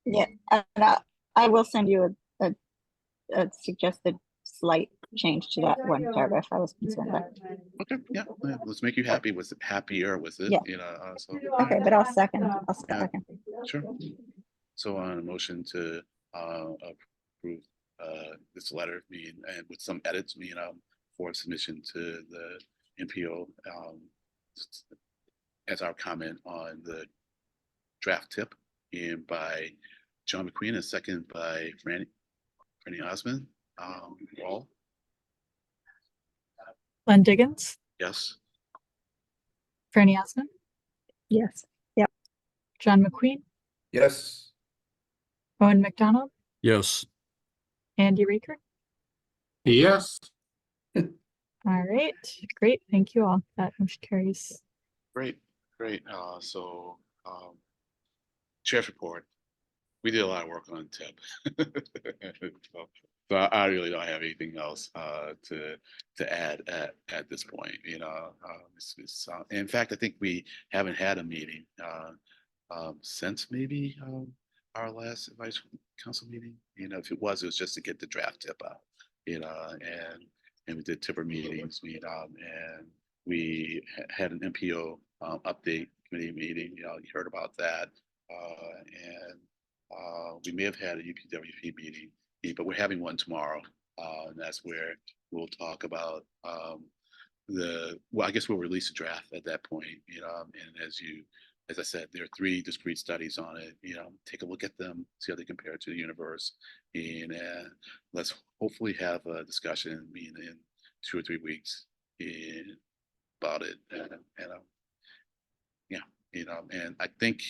yeah, and I will send you a suggested slight change to that one paragraph I was concerned about. Okay, yeah, let's make you happy with it, happier with it. Yeah. So, Okay, but I'll second. Sure. So on a motion to approve this letter, and with some edits, for submission to the MPO, as our comment on the draft tip, and by John McQueen, and second by Franny Osmond. All. Len Diggins, Yes. Franny Osmond, Yes. John McQueen, Yes. Owen McDonald, Yes. Andy Raker. Yes. All right, great. Thank you all. That motion carries. Great. Chair's report. We did a lot of work on TIP. So I really don't have anything else to add at this point. In fact, I think we haven't had a meeting since maybe our last advice council meeting. If it was just to get the draft tip out. And we did tipper meetings. And we had an MPO update committee meeting. You heard about that. And we may have had a UPWP meeting, but we're having one tomorrow. And that's where we'll talk about I guess we'll release a draft at that point. And as I said, there are 3 discrete studies on it. Take a look at them, see how they compare to the universe, and let's hopefully have a discussion in 2 or 3 weeks about it. And I think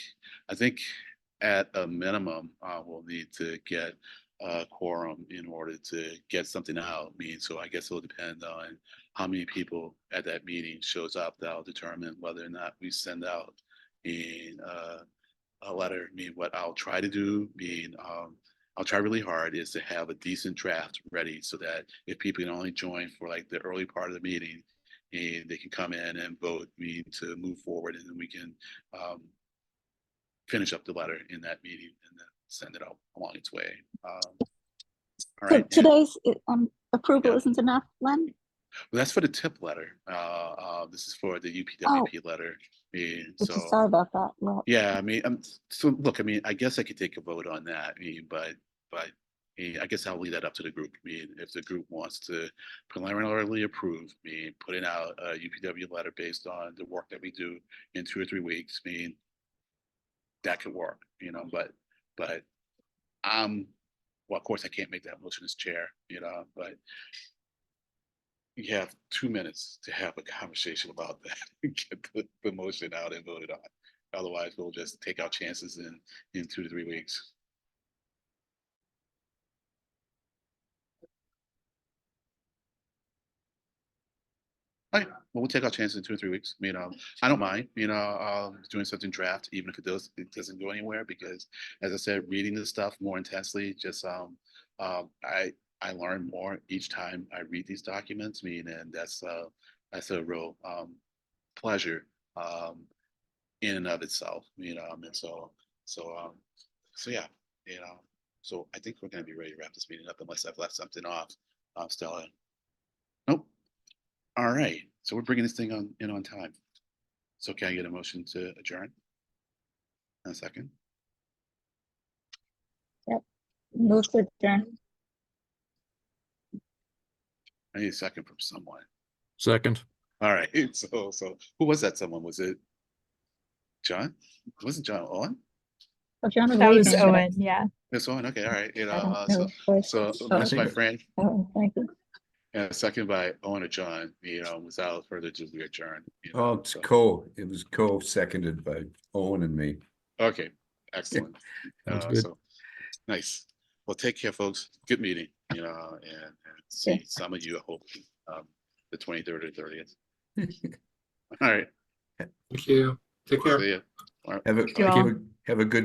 at a minimum, we'll need to get a quorum in order to get something out. So I guess it'll depend on how many people at that meeting shows up. That'll determine whether or not we send out a letter. What I'll try to do, I'll try really hard, is to have a decent draft ready so that if people can only join for like the early part of the meeting, and they can come in and vote to move forward, and then we can finish up the letter in that meeting and then send it out along its way. All So right. today's approval isn't enough, Len? Well, that's for the tip letter. This is for the UPWP letter. Sorry about that. Yeah, so look, I guess I could take a vote on that. But I guess I'll leave that up to the group. If the group wants to preliminarily approve putting out a UPW letter based on the work that we do in 2 or 3 weeks, that could work. But well, of course I can't make that motion as chair. But you have 2 minutes to have a conversation about that and get the motion out and voted on. Otherwise, we'll just take our chances in 2 to 3 weeks. All right, well, we'll take our chances in 2 or 3 weeks. I don't mind, doing something draft, even if it doesn't go anywhere, because as I said, reading this stuff more intensely, just I learn more each time I read these documents. And that's a real pleasure in and of itself. And so yeah, so I think we're going to be ready to wrap this meeting up, unless I've left something off, Stella. Nope. All right, so we're bringing this thing on time. So can I get a motion to adjourn? In a second. Yep. Move to adjourn. I need a second from someone. Second. All right, so who was that someone? Was it John? Wasn't John Owen? Oh, John That was waving, but Owen, yeah. It's Owen, okay, all right. I don't know his voice. So that's my friend. Oh, thank you. And second by Owen or John, without further ado, we adjourn. Oh, it's it was seconded by Owen and me. Okay, excellent. That's good. So nice. Well, take care, folks. Good meeting, and see some of you, hopefully, the 23rd or 30th. All right. Thank you. Take care. See ya. Have a good